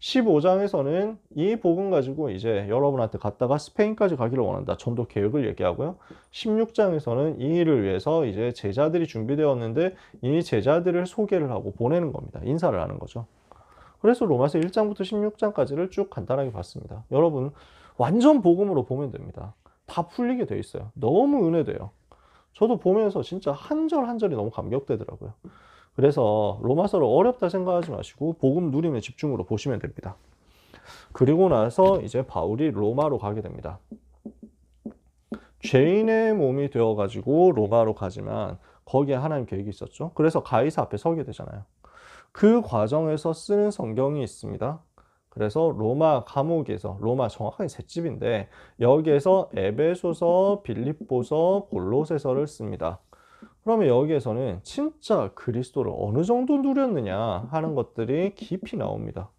15장에서는 이 복음 가지고 이제 여러분한테 갔다가 스페인까지 가기를 원한다. 전도 계획을 얘기하고요. 16장에서는 이 일을 위해서 이제 제자들이 준비되었는데 이 제자들을 소개를 하고 보내는 겁니다. 인사를 하는 거죠. 그래서 로마서 1장부터 16장까지를 쭉 간단하게 봤습니다. 여러분 완전 복음으로 보면 됩니다. 다 풀리게 돼 있어요. 너무 은혜돼요. 저도 보면서 진짜 한 절 한 절이 너무 감격되더라고요. 그래서 로마서를 어렵다 생각하지 마시고 복음 누림의 집중으로 보시면 됩니다. 그리고 나서 이제 바울이 로마로 가게 됩니다. 죄인의 몸이 되어가지고 로마로 가지만 거기에 하나님 계획이 있었죠. 그래서 가이사 앞에 서게 되잖아요. 그 과정에서 쓰는 성경이 있습니다. 그래서 로마 감옥에서, 로마 정확하게 셋집인데 여기에서 에베소서, 빌립보서, 골로새서를 씁니다. 그러면 여기에서는 진짜 그리스도를 어느 정도 누렸느냐 하는 것들이 깊이 나옵니다.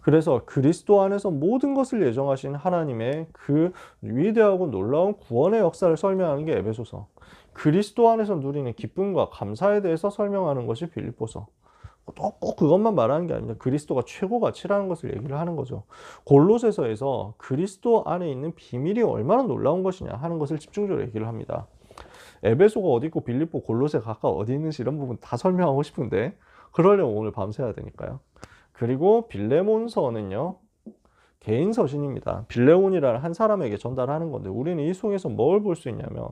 그래서 그리스도 안에서 모든 것을 예정하신 하나님의 그 위대하고 놀라운 구원의 역사를 설명하는 게 에베소서. 그리스도 안에서 누리는 기쁨과 감사에 대해서 설명하는 것이 빌립보서. 꼭 그것만 말하는 게 아닙니다. 그리스도가 최고 가치라는 것을 얘기를 하는 거죠. 골로새서에서 그리스도 안에 있는 비밀이 얼마나 놀라운 것이냐 하는 것을 집중적으로 얘기를 합니다. 에베소가 어디 있고 빌립보, 골로새 각각 어디 있는지 이런 부분 다 설명하고 싶은데 그러려면 오늘 밤새야 되니까요. 그리고 빌레몬서는요. 개인 서신입니다. 빌레몬이라는 한 사람에게 전달하는 건데 우리는 이 속에서 뭘 볼 수 있냐면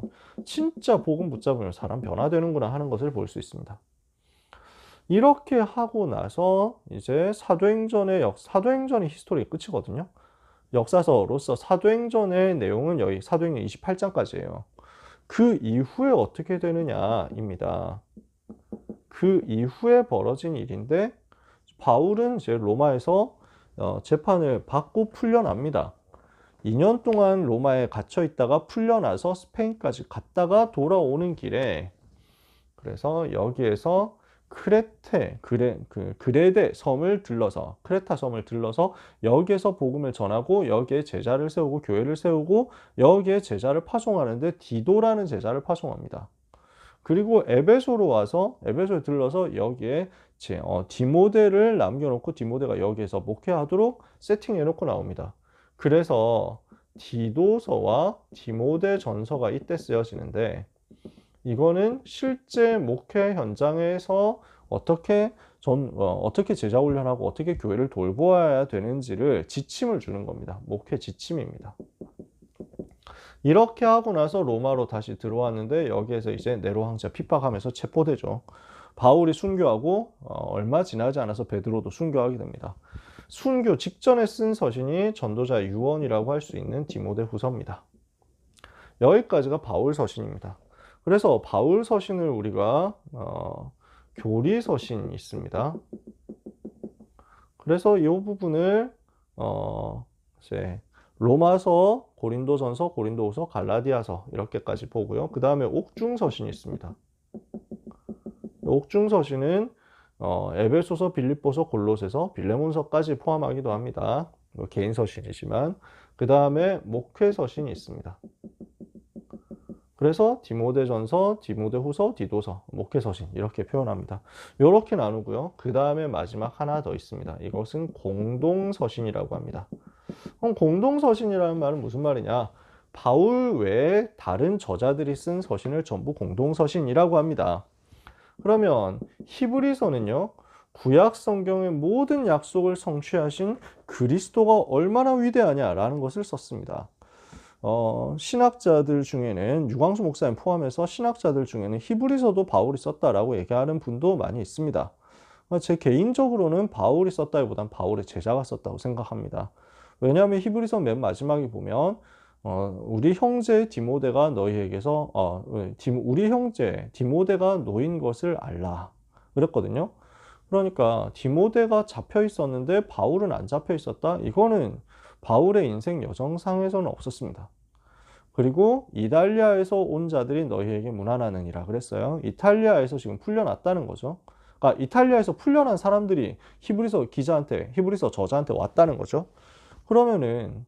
진짜 복음 붙잡으면 사람 변화되는구나 하는 것을 볼 수 있습니다. 이렇게 하고 나서 이제 사도행전의 히스토리 끝이거든요. 역사서로서 사도행전의 내용은 여기 사도행전 28장까지예요. 그 이후에 어떻게 되느냐입니다. 그 이후에 벌어진 일인데 바울은 이제 로마에서 재판을 받고 풀려납니다. 2년 동안 로마에 갇혀 있다가 풀려나서 스페인까지 갔다가 돌아오는 길에 그래서 여기에서 그레데 섬을 들러서, 크레타 섬을 들러서 여기에서 복음을 전하고 여기에 제자를 세우고 교회를 세우고 여기에 제자를 파송하는데 디도라는 제자를 파송합니다. 그리고 에베소로 와서 에베소에 들러서 여기에 디모데를 남겨놓고 디모데가 여기에서 목회하도록 세팅해놓고 나옵니다. 그래서 디도서와 디모데 전서가 이때 쓰여지는데 이거는 실제 목회 현장에서 어떻게 제자 훈련하고 어떻게 교회를 돌보아야 되는지를 지침을 주는 겁니다. 목회 지침입니다. 이렇게 하고 나서 로마로 다시 들어왔는데 여기에서 이제 네로 황제 핍박하면서 체포되죠. 바울이 순교하고 얼마 지나지 않아서 베드로도 순교하게 됩니다. 순교 직전에 쓴 서신이 전도자의 유언이라고 할 수 있는 디모데 후서입니다. 여기까지가 바울 서신입니다. 그래서 바울 서신을 우리가 교리 서신이 있습니다. 그래서 이 부분을 이제 로마서, 고린도전서, 고린도후서, 갈라디아서 이렇게까지 보고요. 그 다음에 옥중서신이 있습니다. 옥중서신은 에베소서, 빌립보서, 골로새서, 빌레몬서까지 포함하기도 합니다. 개인 서신이지만 그 다음에 목회서신이 있습니다. 그래서 디모데전서, 디모데후서, 디도서, 목회서신 이렇게 표현합니다. 이렇게 나누고요. 그 다음에 마지막 하나 더 있습니다. 이것은 공동서신이라고 합니다. 그럼 공동서신이라는 말은 무슨 말이냐? 바울 외에 다른 저자들이 쓴 서신을 전부 공동서신이라고 합니다. 그러면 히브리서는요, 구약 성경의 모든 약속을 성취하신 그리스도가 얼마나 위대하냐라는 것을 썼습니다. 신학자들 중에는 유광수 목사님 포함해서 신학자들 중에는 히브리서도 바울이 썼다라고 얘기하는 분도 많이 있습니다. 제 개인적으로는 바울이 썼다기보단 바울의 제자가 썼다고 생각합니다. 왜냐하면 히브리서 맨 마지막에 보면 우리 형제 디모데가 너희에게서 우리 형제 디모데가 놓인 것을 알라 그랬거든요. 그러니까 디모데가 잡혀 있었는데 바울은 안 잡혀 있었다. 이거는 바울의 인생 여정상에서는 없었습니다. 그리고 이탈리아에서 온 자들이 너희에게 문안하느니라 그랬어요. 이탈리아에서 지금 풀려났다는 거죠. 그러니까 이탈리아에서 풀려난 사람들이 히브리서 저자한테 왔다는 거죠. 그러면은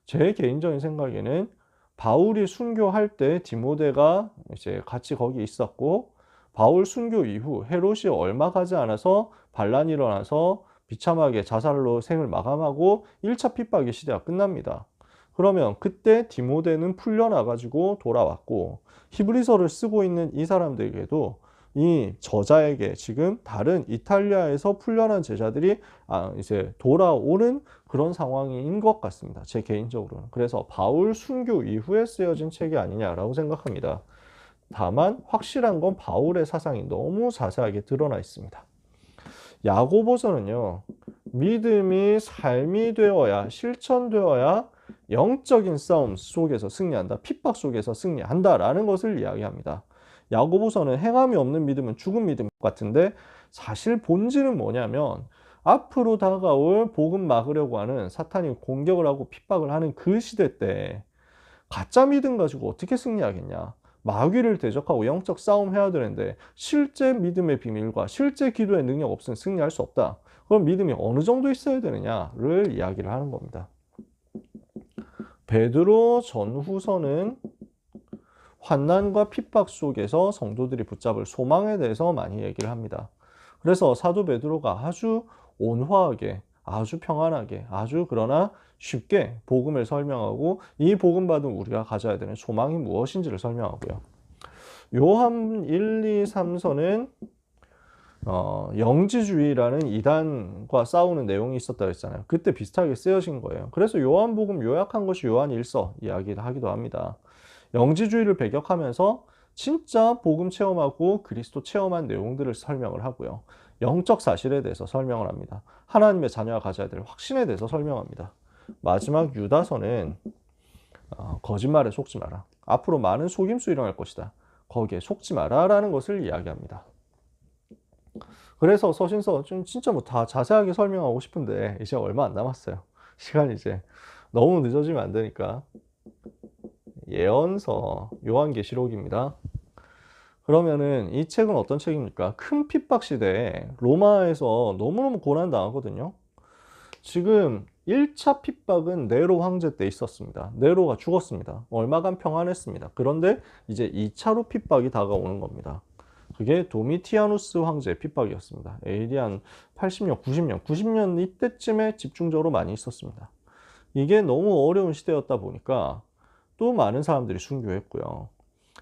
제 개인적인 생각에는 바울이 순교할 때 디모데가 이제 같이 거기 있었고 바울 순교 이후 헤롯이 얼마 가지 않아서 반란이 일어나서 비참하게 자살로 생을 마감하고 1차 핍박의 시대가 끝납니다. 그러면 그때 디모데는 풀려나가지고 돌아왔고 히브리서를 쓰고 있는 이 사람들에게도 이 저자에게 지금 다른 이탈리아에서 풀려난 제자들이 이제 돌아오는 그런 상황인 것 같습니다. 제 개인적으로는. 그래서 바울 순교 이후에 쓰여진 책이 아니냐라고 생각합니다. 다만 확실한 건 바울의 사상이 너무 자세하게 드러나 있습니다. 야고보서는요, 믿음이 삶이 되어야, 실천되어야 영적인 싸움 속에서 승리한다, 핍박 속에서 승리한다라는 것을 이야기합니다. 야고보서는 행함이 없는 믿음은 죽은 믿음 같은데 사실 본질은 뭐냐면 앞으로 다가올 복음 막으려고 하는 사탄이 공격을 하고 핍박을 하는 그 시대 때 가짜 믿음 가지고 어떻게 승리하겠냐? 마귀를 대적하고 영적 싸움 해야 되는데 실제 믿음의 비밀과 실제 기도의 능력 없으면 승리할 수 없다. 그럼 믿음이 어느 정도 있어야 되느냐를 이야기를 하는 겁니다. 베드로 전후서는 환난과 핍박 속에서 성도들이 붙잡을 소망에 대해서 많이 얘기를 합니다. 그래서 사도 베드로가 아주 온화하게, 아주 평안하게, 아주 그러나 쉽게 복음을 설명하고 이 복음 받은 우리가 가져야 되는 소망이 무엇인지를 설명하고요. 요한 1, 2, 3서는 영지주의라는 이단과 싸우는 내용이 있었다고 했잖아요. 그때 비슷하게 쓰여진 거예요. 그래서 요한복음 요약한 것이 요한 1서 이야기하기도 합니다. 영지주의를 배격하면서 진짜 복음 체험하고 그리스도 체험한 내용들을 설명을 하고요. 영적 사실에 대해서 설명을 합니다. 하나님의 자녀가 가져야 될 확신에 대해서 설명합니다. 마지막 유다서는 거짓말에 속지 마라. 앞으로 많은 속임수 일어날 것이다. 거기에 속지 마라 라는 것을 이야기합니다. 그래서 서신서 좀 진짜 뭐 다 자세하게 설명하고 싶은데 이제 얼마 안 남았어요. 시간이 이제 너무 늦어지면 안 되니까. 예언서 요한계시록입니다. 그러면은 이 책은 어떤 책입니까? 큰 핍박 시대에 로마에서 너무너무 고난당하거든요. 지금 1차 핍박은 네로 황제 때 있었습니다. 네로가 죽었습니다. 얼마간 평안했습니다. 그런데 이제 2차로 핍박이 다가오는 겁니다. 그게 도미티아누스 황제의 핍박이었습니다. AD 한 80년, 90년 이때쯤에 집중적으로 많이 있었습니다. 이게 너무 어려운 시대였다 보니까 또 많은 사람들이 순교했고요.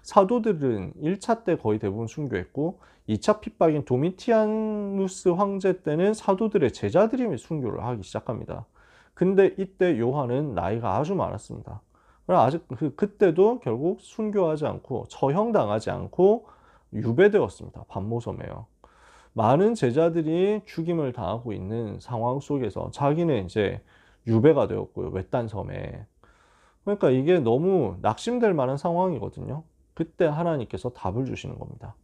사도들은 1차 때 거의 대부분 순교했고 2차 핍박인 도미티아누스 황제 때는 사도들의 제자들이 순교를 하기 시작합니다. 근데 이때 요한은 나이가 아주 많았습니다. 아직 그때도 결국 순교하지 않고 처형당하지 않고 유배되었습니다. 반모섬에요. 많은 제자들이 죽임을 당하고 있는 상황 속에서 자기는 이제 유배가 되었고요. 외딴 섬에. 그러니까 이게 너무 낙심될 만한 상황이거든요. 그때 하나님께서 답을 주시는 겁니다.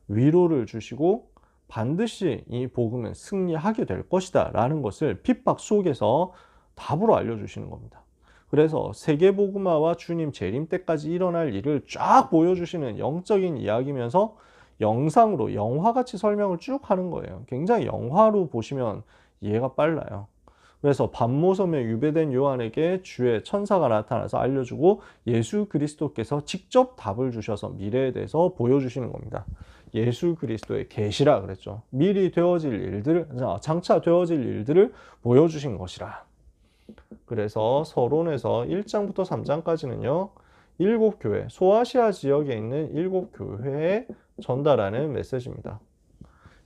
위로를 주시고 반드시 이 복음은 승리하게 될 것이다 라는 것을 핍박 속에서 답으로 알려주시는 겁니다. 그래서 세계복음화와 주님 재림 때까지 일어날 일을 쫙 보여주시는 영적인 이야기면서 영상으로 영화같이 설명을 쭉 하는 거예요. 굉장히 영화로 보시면 이해가 빨라요. 그래서 반모섬에 유배된 요한에게 주의 천사가 나타나서 알려주고 예수 그리스도께서 직접 답을 주셔서 미래에 대해서 보여주시는 겁니다. 예수 그리스도의 계시라 그랬죠. 미리 되어질 일들, 장차 되어질 일들을 보여주신 것이라. 그래서 서론에서 1장부터 3장까지는요. 7교회, 소아시아 지역에 있는 7교회에 전달하는 메시지입니다.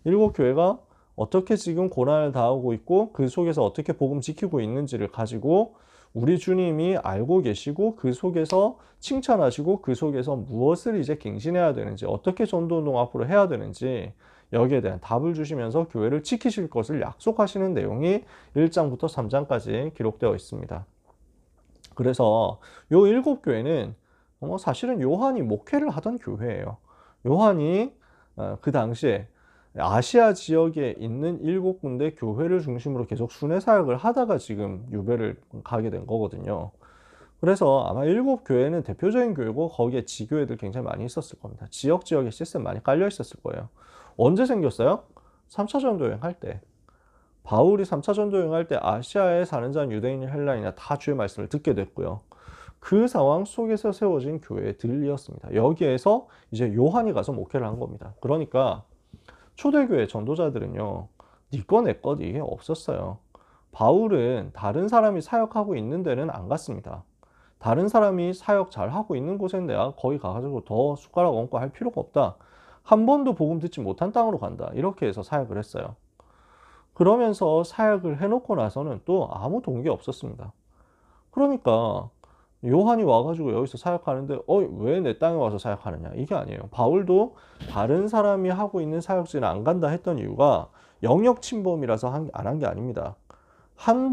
7교회가 어떻게 지금 고난을 당하고 있고 그 속에서 어떻게 복음 지키고 있는지를 가지고 우리 주님이 알고 계시고 그 속에서 칭찬하시고 그 속에서 무엇을 이제 갱신해야 되는지 어떻게 전도운동 앞으로 해야 되는지 여기에 대한 답을 주시면서 교회를 지키실 것을 약속하시는 내용이 1장부터 3장까지 기록되어 있습니다. 그래서 요 7교회는 사실은 요한이 목회를 하던 교회예요. 요한이 그 당시에 아시아 지역에 있는 7군데 교회를 중심으로 계속 순회 사역을 하다가 지금 유배를 가게 된 거거든요. 그래서 아마 7교회는 대표적인 교회고 거기에 지교회들 굉장히 많이 있었을 겁니다. 지역에 시스템 많이 깔려 있었을 거예요. 언제 생겼어요? 3차 전도 여행할 때. 바울이 3차 전도 여행할 때 아시아에 사는 자는 유대인이나 헬라인이나 다 주의 말씀을 듣게 됐고요. 그 상황 속에서 세워진 교회들이었습니다. 여기에서 이제 요한이 가서 목회를 한 겁니다. 그러니까 초대교회 전도자들은요, 니꺼 내꺼 이게 없었어요. 바울은 다른 사람이 사역하고 있는 데는 안 갔습니다. 다른 사람이 사역 잘 하고 있는 곳엔 내가 거기 가가지고 더 숟가락 얹고 할 필요가 없다. 한 번도 복음 듣지 못한 땅으로 간다. 이렇게 해서 사역을 했어요. 그러면서 사역을 해놓고 나서는 또 아무 동기 없었습니다. 그러니까 요한이 와가지고 여기서 사역하는데 왜 내 땅에 와서 사역하느냐 이게 아니에요. 바울도 다른 사람이 하고 있는 사역지는 안 간다 했던 이유가 영역 침범이라서 안 한 게 아닙니다. 한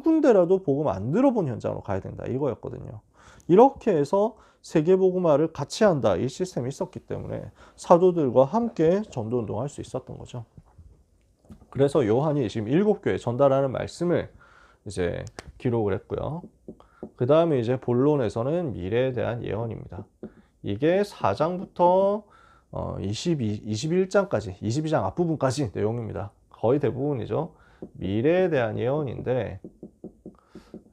군데라도 복음 안 들어본 현장으로 가야 된다 이거였거든요. 이렇게 해서 세계복음화를 같이 한다 이 시스템이 있었기 때문에 사도들과 함께 전도운동을 할 수 있었던 거죠. 그래서 요한이 지금 7교회에 전달하는 말씀을 이제 기록을 했고요. 그 다음에 이제 본론에서는 미래에 대한 예언입니다. 이게 4장부터 21장까지, 22장 앞부분까지 내용입니다. 거의 대부분이죠. 미래에 대한 예언인데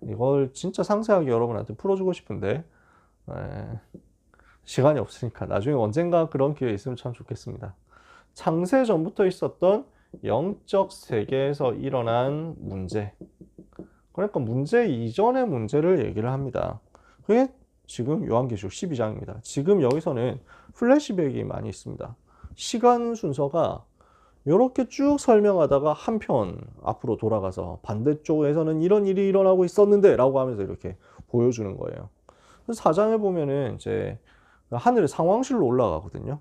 이걸 진짜 상세하게 여러분한테 풀어주고 싶은데 시간이 없으니까 나중에 언젠가 그런 기회 있으면 참 좋겠습니다. 창세 전부터 있었던 영적 세계에서 일어난 문제, 그러니까 문제 이전의 문제를 얘기를 합니다. 그게 지금 요한계시록 12장입니다. 지금 여기서는 플래시백이 많이 있습니다. 시간 순서가 이렇게 쭉 설명하다가 한 편 앞으로 돌아가서 반대쪽에서는 이런 일이 일어나고 있었는데 라고 하면서 이렇게 보여주는 거예요. 4장에 보면은 이제 하늘의 상황실로 올라가거든요.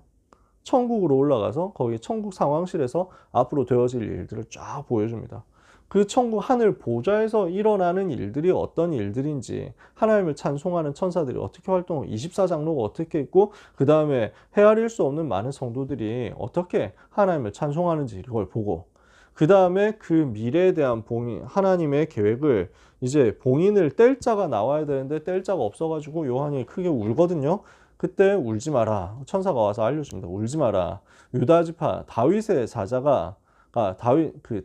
천국으로 올라가서 거기 천국 상황실에서 앞으로 되어질 일들을 쫙 보여줍니다. 그 천국 하늘 보좌에서 일어나는 일들이 어떤 일들인지, 하나님을 찬송하는 천사들이 어떻게 활동하고 24장로가 어떻게 있고 그 다음에 헤아릴 수 없는 많은 성도들이 어떻게 하나님을 찬송하는지 이걸 보고, 그 다음에 그 미래에 대한 봉인, 하나님의 계획을 이제 봉인을 뗄 자가 나와야 되는데 뗄 자가 없어가지고 요한이 크게 울거든요. 그때 울지 마라. 천사가 와서 알려줍니다. 울지 마라. 유다 지파 다윗의 사자가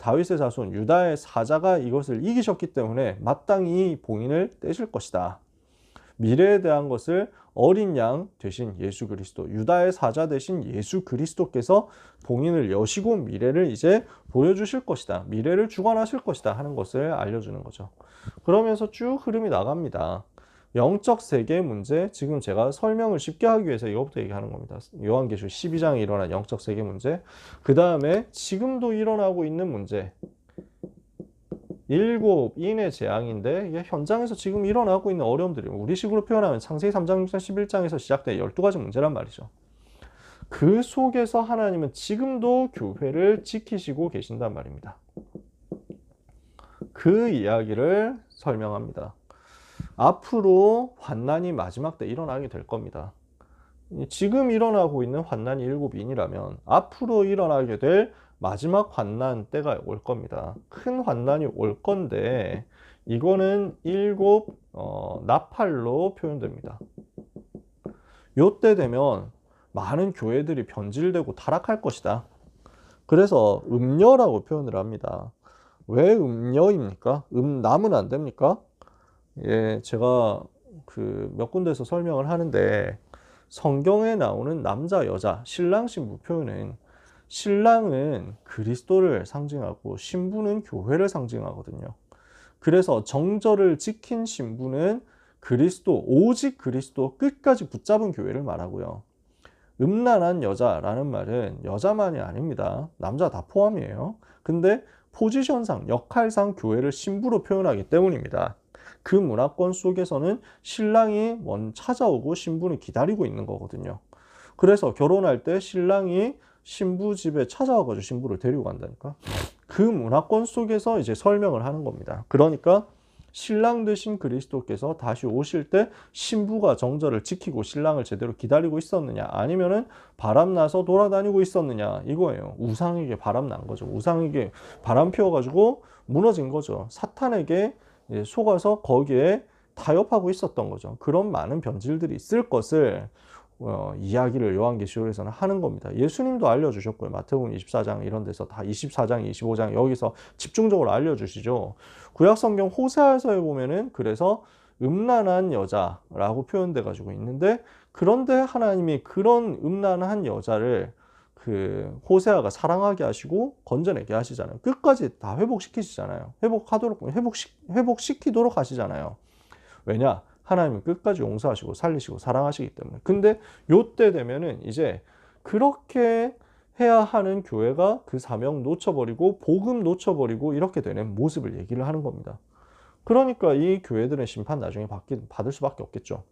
다윗의 자손 유다의 사자가 이것을 이기셨기 때문에 마땅히 이 봉인을 떼실 것이다. 미래에 대한 것을 어린 양 되신 예수 그리스도, 유다의 사자 되신 예수 그리스도께서 봉인을 여시고 미래를 이제 보여주실 것이다. 미래를 주관하실 것이다 하는 것을 알려주는 거죠. 그러면서 쭉 흐름이 나갑니다. 영적 세계 문제, 지금 제가 설명을 쉽게 하기 위해서 이것부터 얘기하는 겁니다. 요한계시록 12장에 일어난 영적 세계 문제, 그 다음에 지금도 일어나고 있는 문제, 7인의 재앙인데 이게 현장에서 지금 일어나고 있는 어려움들이 우리식으로 표현하면 창세기 3장, 6장, 11장에서 시작된 12가지 문제란 말이죠. 그 속에서 하나님은 지금도 교회를 지키시고 계신단 말입니다. 그 이야기를 설명합니다. 앞으로 환난이 마지막 때 일어나게 될 겁니다. 지금 일어나고 있는 환난이 7인이라면 앞으로 일어나게 될 마지막 환난 때가 올 겁니다. 큰 환난이 올 건데 이거는 7 나팔로 표현됩니다. 요때 되면 많은 교회들이 변질되고 타락할 것이다. 그래서 음녀라고 표현을 합니다. 왜 음녀입니까? 남은 안 됩니까? 예, 제가 몇 군데에서 설명을 하는데 성경에 나오는 남자, 여자, 신랑, 신부 표현은 신랑은 그리스도를 상징하고 신부는 교회를 상징하거든요. 그래서 정절을 지킨 신부는 그리스도, 오직 그리스도 끝까지 붙잡은 교회를 말하고요. 음란한 여자라는 말은 여자만이 아닙니다. 남자 다 포함이에요. 근데 포지션상, 역할상 교회를 신부로 표현하기 때문입니다. 그 문화권 속에서는 신랑이 찾아오고 신부는 기다리고 있는 거거든요. 그래서 결혼할 때 신랑이 신부 집에 찾아와가지고 신부를 데리고 간다니까. 그 문화권 속에서 이제 설명을 하는 겁니다. 그러니까 신랑 되신 그리스도께서 다시 오실 때 신부가 정절을 지키고 신랑을 제대로 기다리고 있었느냐, 아니면은 바람나서 돌아다니고 있었느냐, 이거예요. 우상에게 바람난 거죠. 우상에게 바람 피워가지고 무너진 거죠. 사탄에게 속아서 거기에 타협하고 있었던 거죠. 그런 많은 변질들이 있을 것을 이야기를 요한계시록에서는 하는 겁니다. 예수님도 알려주셨고요. 마태복음 24장 이런 데서 다 24장, 25장 여기서 집중적으로 알려주시죠. 구약성경 호세아서에 보면은 그래서 음란한 여자라고 표현돼 가지고 있는데, 그런데 하나님이 그런 음란한 여자를 호세아가 사랑하게 하시고 건져내게 하시잖아요. 끝까지 다 회복시키시잖아요. 회복시키도록 하시잖아요. 왜냐? 하나님은 끝까지 용서하시고 살리시고 사랑하시기 때문에. 근데 요때 되면은 이제 그렇게 해야 하는 교회가 그 사명 놓쳐버리고 복음 놓쳐버리고 이렇게 되는 모습을 얘기를 하는 겁니다. 그러니까 이 교회들은 심판 나중에 받을 수밖에 없겠죠.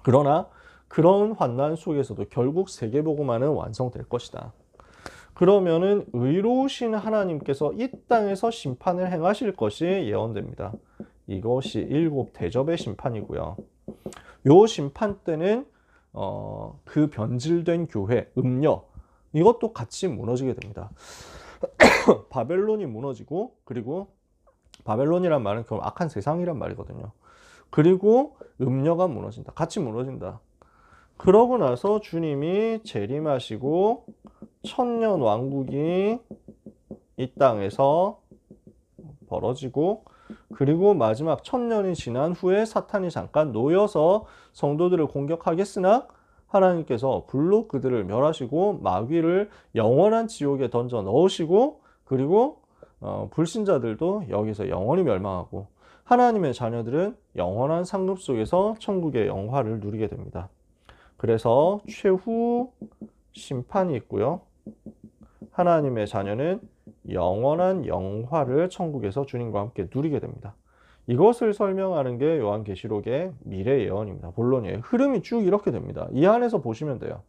그러나 그런 환난 속에서도 결국 세계복음화는 완성될 것이다. 그러면은 의로우신 하나님께서 이 땅에서 심판을 행하실 것이 예언됩니다. 이것이 7 대접의 심판이고요. 요 심판 때는 그 변질된 교회, 음녀, 이것도 같이 무너지게 됩니다. 바벨론이 무너지고, 그리고 바벨론이란 말은 그럼 악한 세상이란 말이거든요. 그리고 음녀가 무너진다. 같이 무너진다. 그러고 나서 주님이 재림하시고 천년 왕국이 이 땅에서 벌어지고, 그리고 마지막 1000년이 지난 후에 사탄이 잠깐 놓여서 성도들을 공격하겠으나 하나님께서 불로 그들을 멸하시고 마귀를 영원한 지옥에 던져 넣으시고, 그리고 불신자들도 여기서 영원히 멸망하고 하나님의 자녀들은 영원한 상급 속에서 천국의 영화를 누리게 됩니다. 그래서 최후 심판이 있고요. 하나님의 자녀는 영원한 영화를 천국에서 주님과 함께 누리게 됩니다. 이것을 설명하는 게 요한계시록의 미래 예언입니다. 본론이에요. 흐름이 쭉 이렇게 됩니다. 이 안에서 보시면 돼요.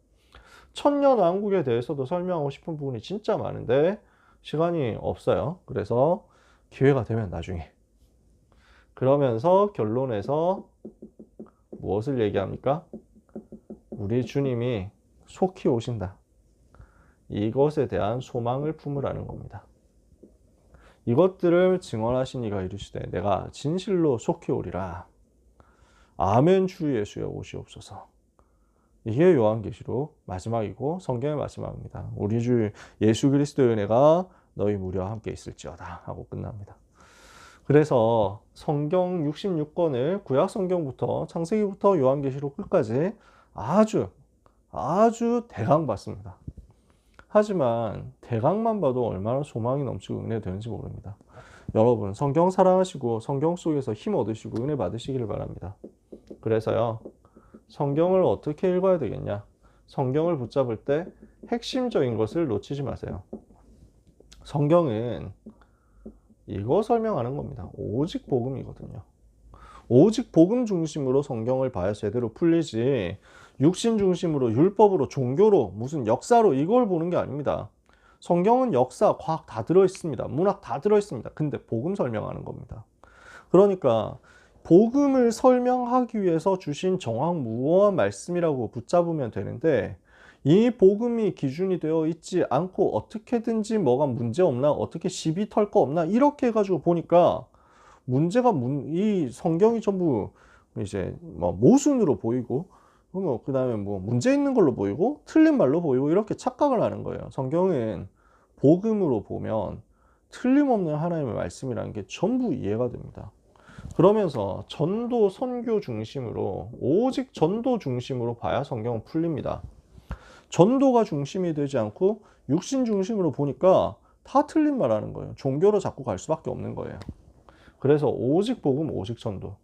천년 왕국에 대해서도 설명하고 싶은 부분이 진짜 많은데 시간이 없어요. 그래서 기회가 되면 나중에. 그러면서 결론에서 무엇을 얘기합니까? 우리 주님이 속히 오신다. 이것에 대한 소망을 품으라는 겁니다. 이것들을 증언하신 이가 이르시되 내가 진실로 속히 오리라. 아멘. 주 예수여 오시옵소서. 이게 요한계시록 마지막이고 성경의 마지막입니다. 우리 주 예수 그리스도의 은혜가 너희 무리와 함께 있을지어다 하고 끝납니다. 그래서 성경 66권을 구약 성경부터 창세기부터 요한계시록 끝까지 아주 대강 봤습니다. 하지만 대강만 봐도 얼마나 소망이 넘치고 은혜 되는지 모릅니다. 여러분 성경 사랑하시고 성경 속에서 힘 얻으시고 은혜 받으시기를 바랍니다. 그래서요, 성경을 어떻게 읽어야 되겠냐? 성경을 붙잡을 때 핵심적인 것을 놓치지 마세요. 성경은 이거 설명하는 겁니다. 오직 복음이거든요. 오직 복음 중심으로 성경을 봐야 제대로 풀리지, 육신 중심으로 율법으로 종교로 무슨 역사로 이걸 보는 게 아닙니다. 성경은 역사, 과학 다 들어있습니다. 문학 다 들어있습니다. 근데 복음 설명하는 겁니다. 그러니까 복음을 설명하기 위해서 주신 정확무어한 말씀이라고 붙잡으면 되는데, 이 복음이 기준이 되어 있지 않고 어떻게든지 뭐가 문제 없나, 어떻게 시비 털 거 없나 이렇게 해가지고 보니까 문제가 이 성경이 전부 이제 뭐 모순으로 보이고, 그 다음에 뭐 문제 있는 걸로 보이고 틀린 말로 보이고 이렇게 착각을 하는 거예요. 성경은 복음으로 보면 틀림없는 하나님의 말씀이라는 게 전부 이해가 됩니다. 그러면서 전도 선교 중심으로, 오직 전도 중심으로 봐야 성경은 풀립니다. 전도가 중심이 되지 않고 육신 중심으로 보니까 다 틀린 말 하는 거예요. 종교로 자꾸 갈 수밖에 없는 거예요. 그래서 오직 복음, 오직 전도.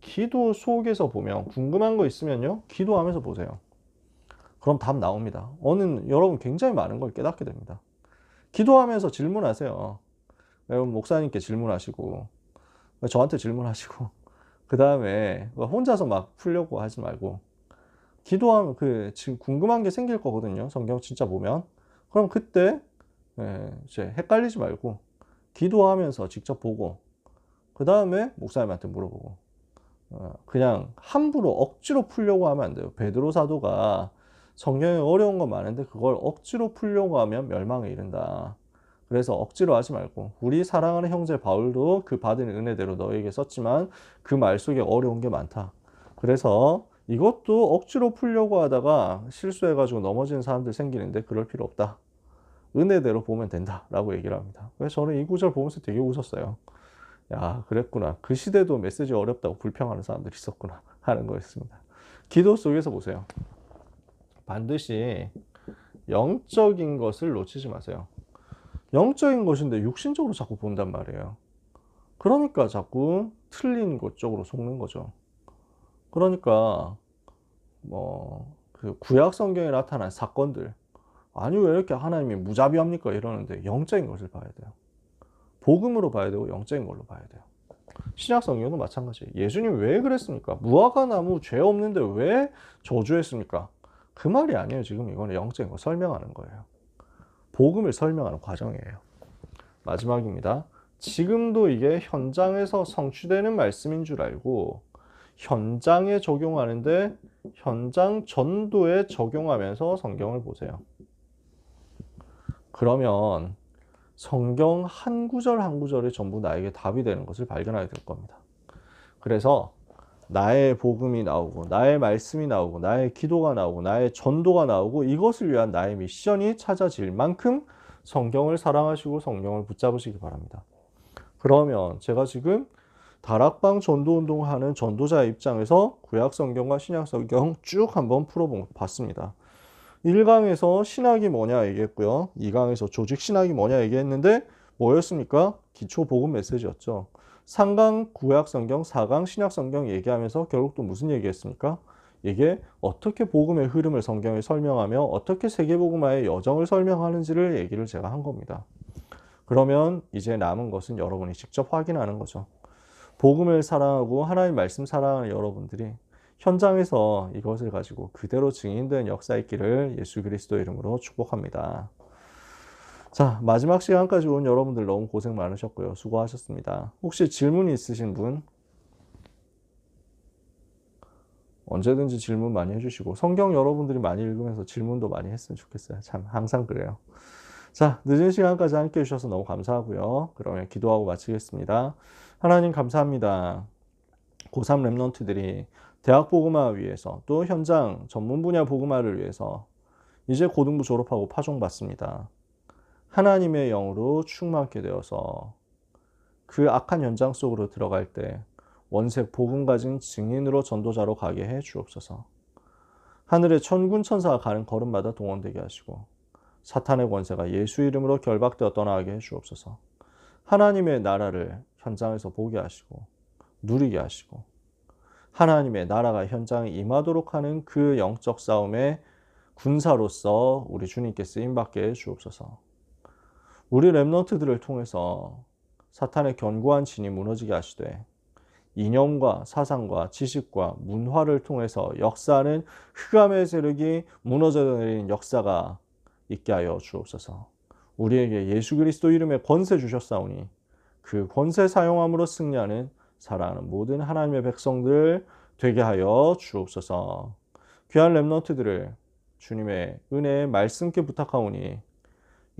기도 속에서 보면 궁금한 거 있으면요, 기도하면서 보세요. 그럼 답 나옵니다. 여러분 굉장히 많은 걸 깨닫게 됩니다. 기도하면서 질문하세요. 여러분 목사님께 질문하시고, 저한테 질문하시고, 그 다음에 혼자서 막 풀려고 하지 말고, 기도하면 지금 궁금한 게 생길 거거든요. 성경 진짜 보면. 그럼 그때 이제 헷갈리지 말고 기도하면서 직접 보고, 그 다음에 목사님한테 물어보고, 그냥 함부로 억지로 풀려고 하면 안 돼요. 베드로 사도가 성경에 어려운 거 많은데 그걸 억지로 풀려고 하면 멸망에 이른다. 그래서 억지로 하지 말고, 우리 사랑하는 형제 바울도 그 받은 은혜대로 너에게 썼지만 그 말 속에 어려운 게 많다. 그래서 이것도 억지로 풀려고 하다가 실수해가지고 넘어지는 사람들 생기는데 그럴 필요 없다. 은혜대로 보면 된다 라고 얘기를 합니다. 그래서 저는 이 구절 보면서 되게 웃었어요. 야, 그랬구나. 그 시대도 메시지 어렵다고 불평하는 사람들이 있었구나 하는 거였습니다. 기도 속에서 보세요. 반드시 영적인 것을 놓치지 마세요. 영적인 것인데 육신적으로 자꾸 본단 말이에요. 그러니까 자꾸 틀린 것 쪽으로 속는 거죠. 그러니까 그 구약 성경에 나타난 사건들, 아니 왜 이렇게 하나님이 무자비합니까 이러는데 영적인 것을 봐야 돼요. 복음으로 봐야 되고 영적인 걸로 봐야 돼요. 신약 성경도 마찬가지예요. 예수님 왜 그랬습니까? 무화과 나무 죄 없는데 왜 저주했습니까? 그 말이 아니에요. 지금 이거는 영적인 거 설명하는 거예요. 복음을 설명하는 과정이에요. 마지막입니다. 지금도 이게 현장에서 성취되는 말씀인 줄 알고 현장에 적용하는데 현장 전도에 적용하면서 성경을 보세요. 그러면 성경 한 구절 한 구절이 전부 나에게 답이 되는 것을 발견하게 될 겁니다. 그래서 나의 복음이 나오고 나의 말씀이 나오고 나의 기도가 나오고 나의 전도가 나오고 이것을 위한 나의 미션이 찾아질 만큼 성경을 사랑하시고 성경을 붙잡으시기 바랍니다. 그러면 제가 지금 다락방 전도운동하는 전도자의 입장에서 구약 성경과 신약 성경 쭉 한번 풀어봤습니다. 1강에서 신학이 뭐냐 얘기했고요. 2강에서 조직 신학이 뭐냐 얘기했는데 뭐였습니까? 기초 복음 메시지였죠. 3강 구약 성경, 4강 신약 성경 얘기하면서 결국 또 무슨 얘기했습니까? 이게 어떻게 복음의 흐름을 성경에 설명하며 어떻게 세계복음화의 여정을 설명하는지를 얘기를 제가 한 겁니다. 그러면 이제 남은 것은 여러분이 직접 확인하는 거죠. 복음을 사랑하고 하나님 말씀 사랑하는 여러분들이 현장에서 이것을 가지고 그대로 증인된 역사 있기를 예수 그리스도 이름으로 축복합니다. 자, 마지막 시간까지 온 여러분들 너무 고생 많으셨고요. 수고하셨습니다. 혹시 질문이 있으신 분? 언제든지 질문 많이 해주시고 성경 여러분들이 많이 읽으면서 질문도 많이 했으면 좋겠어요. 참 항상 그래요. 자, 늦은 시간까지 함께 해주셔서 너무 감사하고요. 그러면 기도하고 마치겠습니다. 하나님 감사합니다. 고3 랩런트들이 대학 복음화위해서 또 현장 전문 분야 복음화를 위해서 이제 고등부 졸업하고 파송받습니다. 하나님의 영으로 충만케 되어서 그 악한 현장 속으로 들어갈 때 원색 복음 가진 증인으로 전도자로 가게 해 주옵소서. 하늘의 천군 천사가 가는 걸음마다 동원되게 하시고 사탄의 권세가 예수 이름으로 결박되어 떠나게 해 주옵소서. 하나님의 나라를 현장에서 보게 하시고 누리게 하시고 하나님의 나라가 현장에 임하도록 하는 그 영적 싸움의 군사로서 우리 주님께 쓰임받게 해 주옵소서. 우리 렘넌트들을 통해서 사탄의 견고한 진이 무너지게 하시되 이념과 사상과 지식과 문화를 통해서 역사하는 흑암의 세력이 무너져 내리는 역사가 있게 하여 주옵소서. 우리에게 예수 그리스도 이름의 권세 주셨사오니 그 권세 사용함으로 승리하는 사랑하는 모든 하나님의 백성들 되게 하여 주옵소서. 귀한 렘넌트들을 주님의 은혜의 말씀께 부탁하오니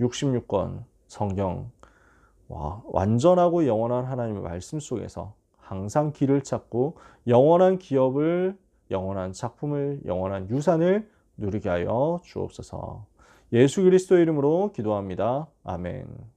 66권 성경 완전하고 영원한 하나님의 말씀 속에서 항상 길을 찾고 영원한 기업을, 영원한 작품을, 영원한 유산을 누리게 하여 주옵소서. 예수 그리스도 이름으로 기도합니다. 아멘.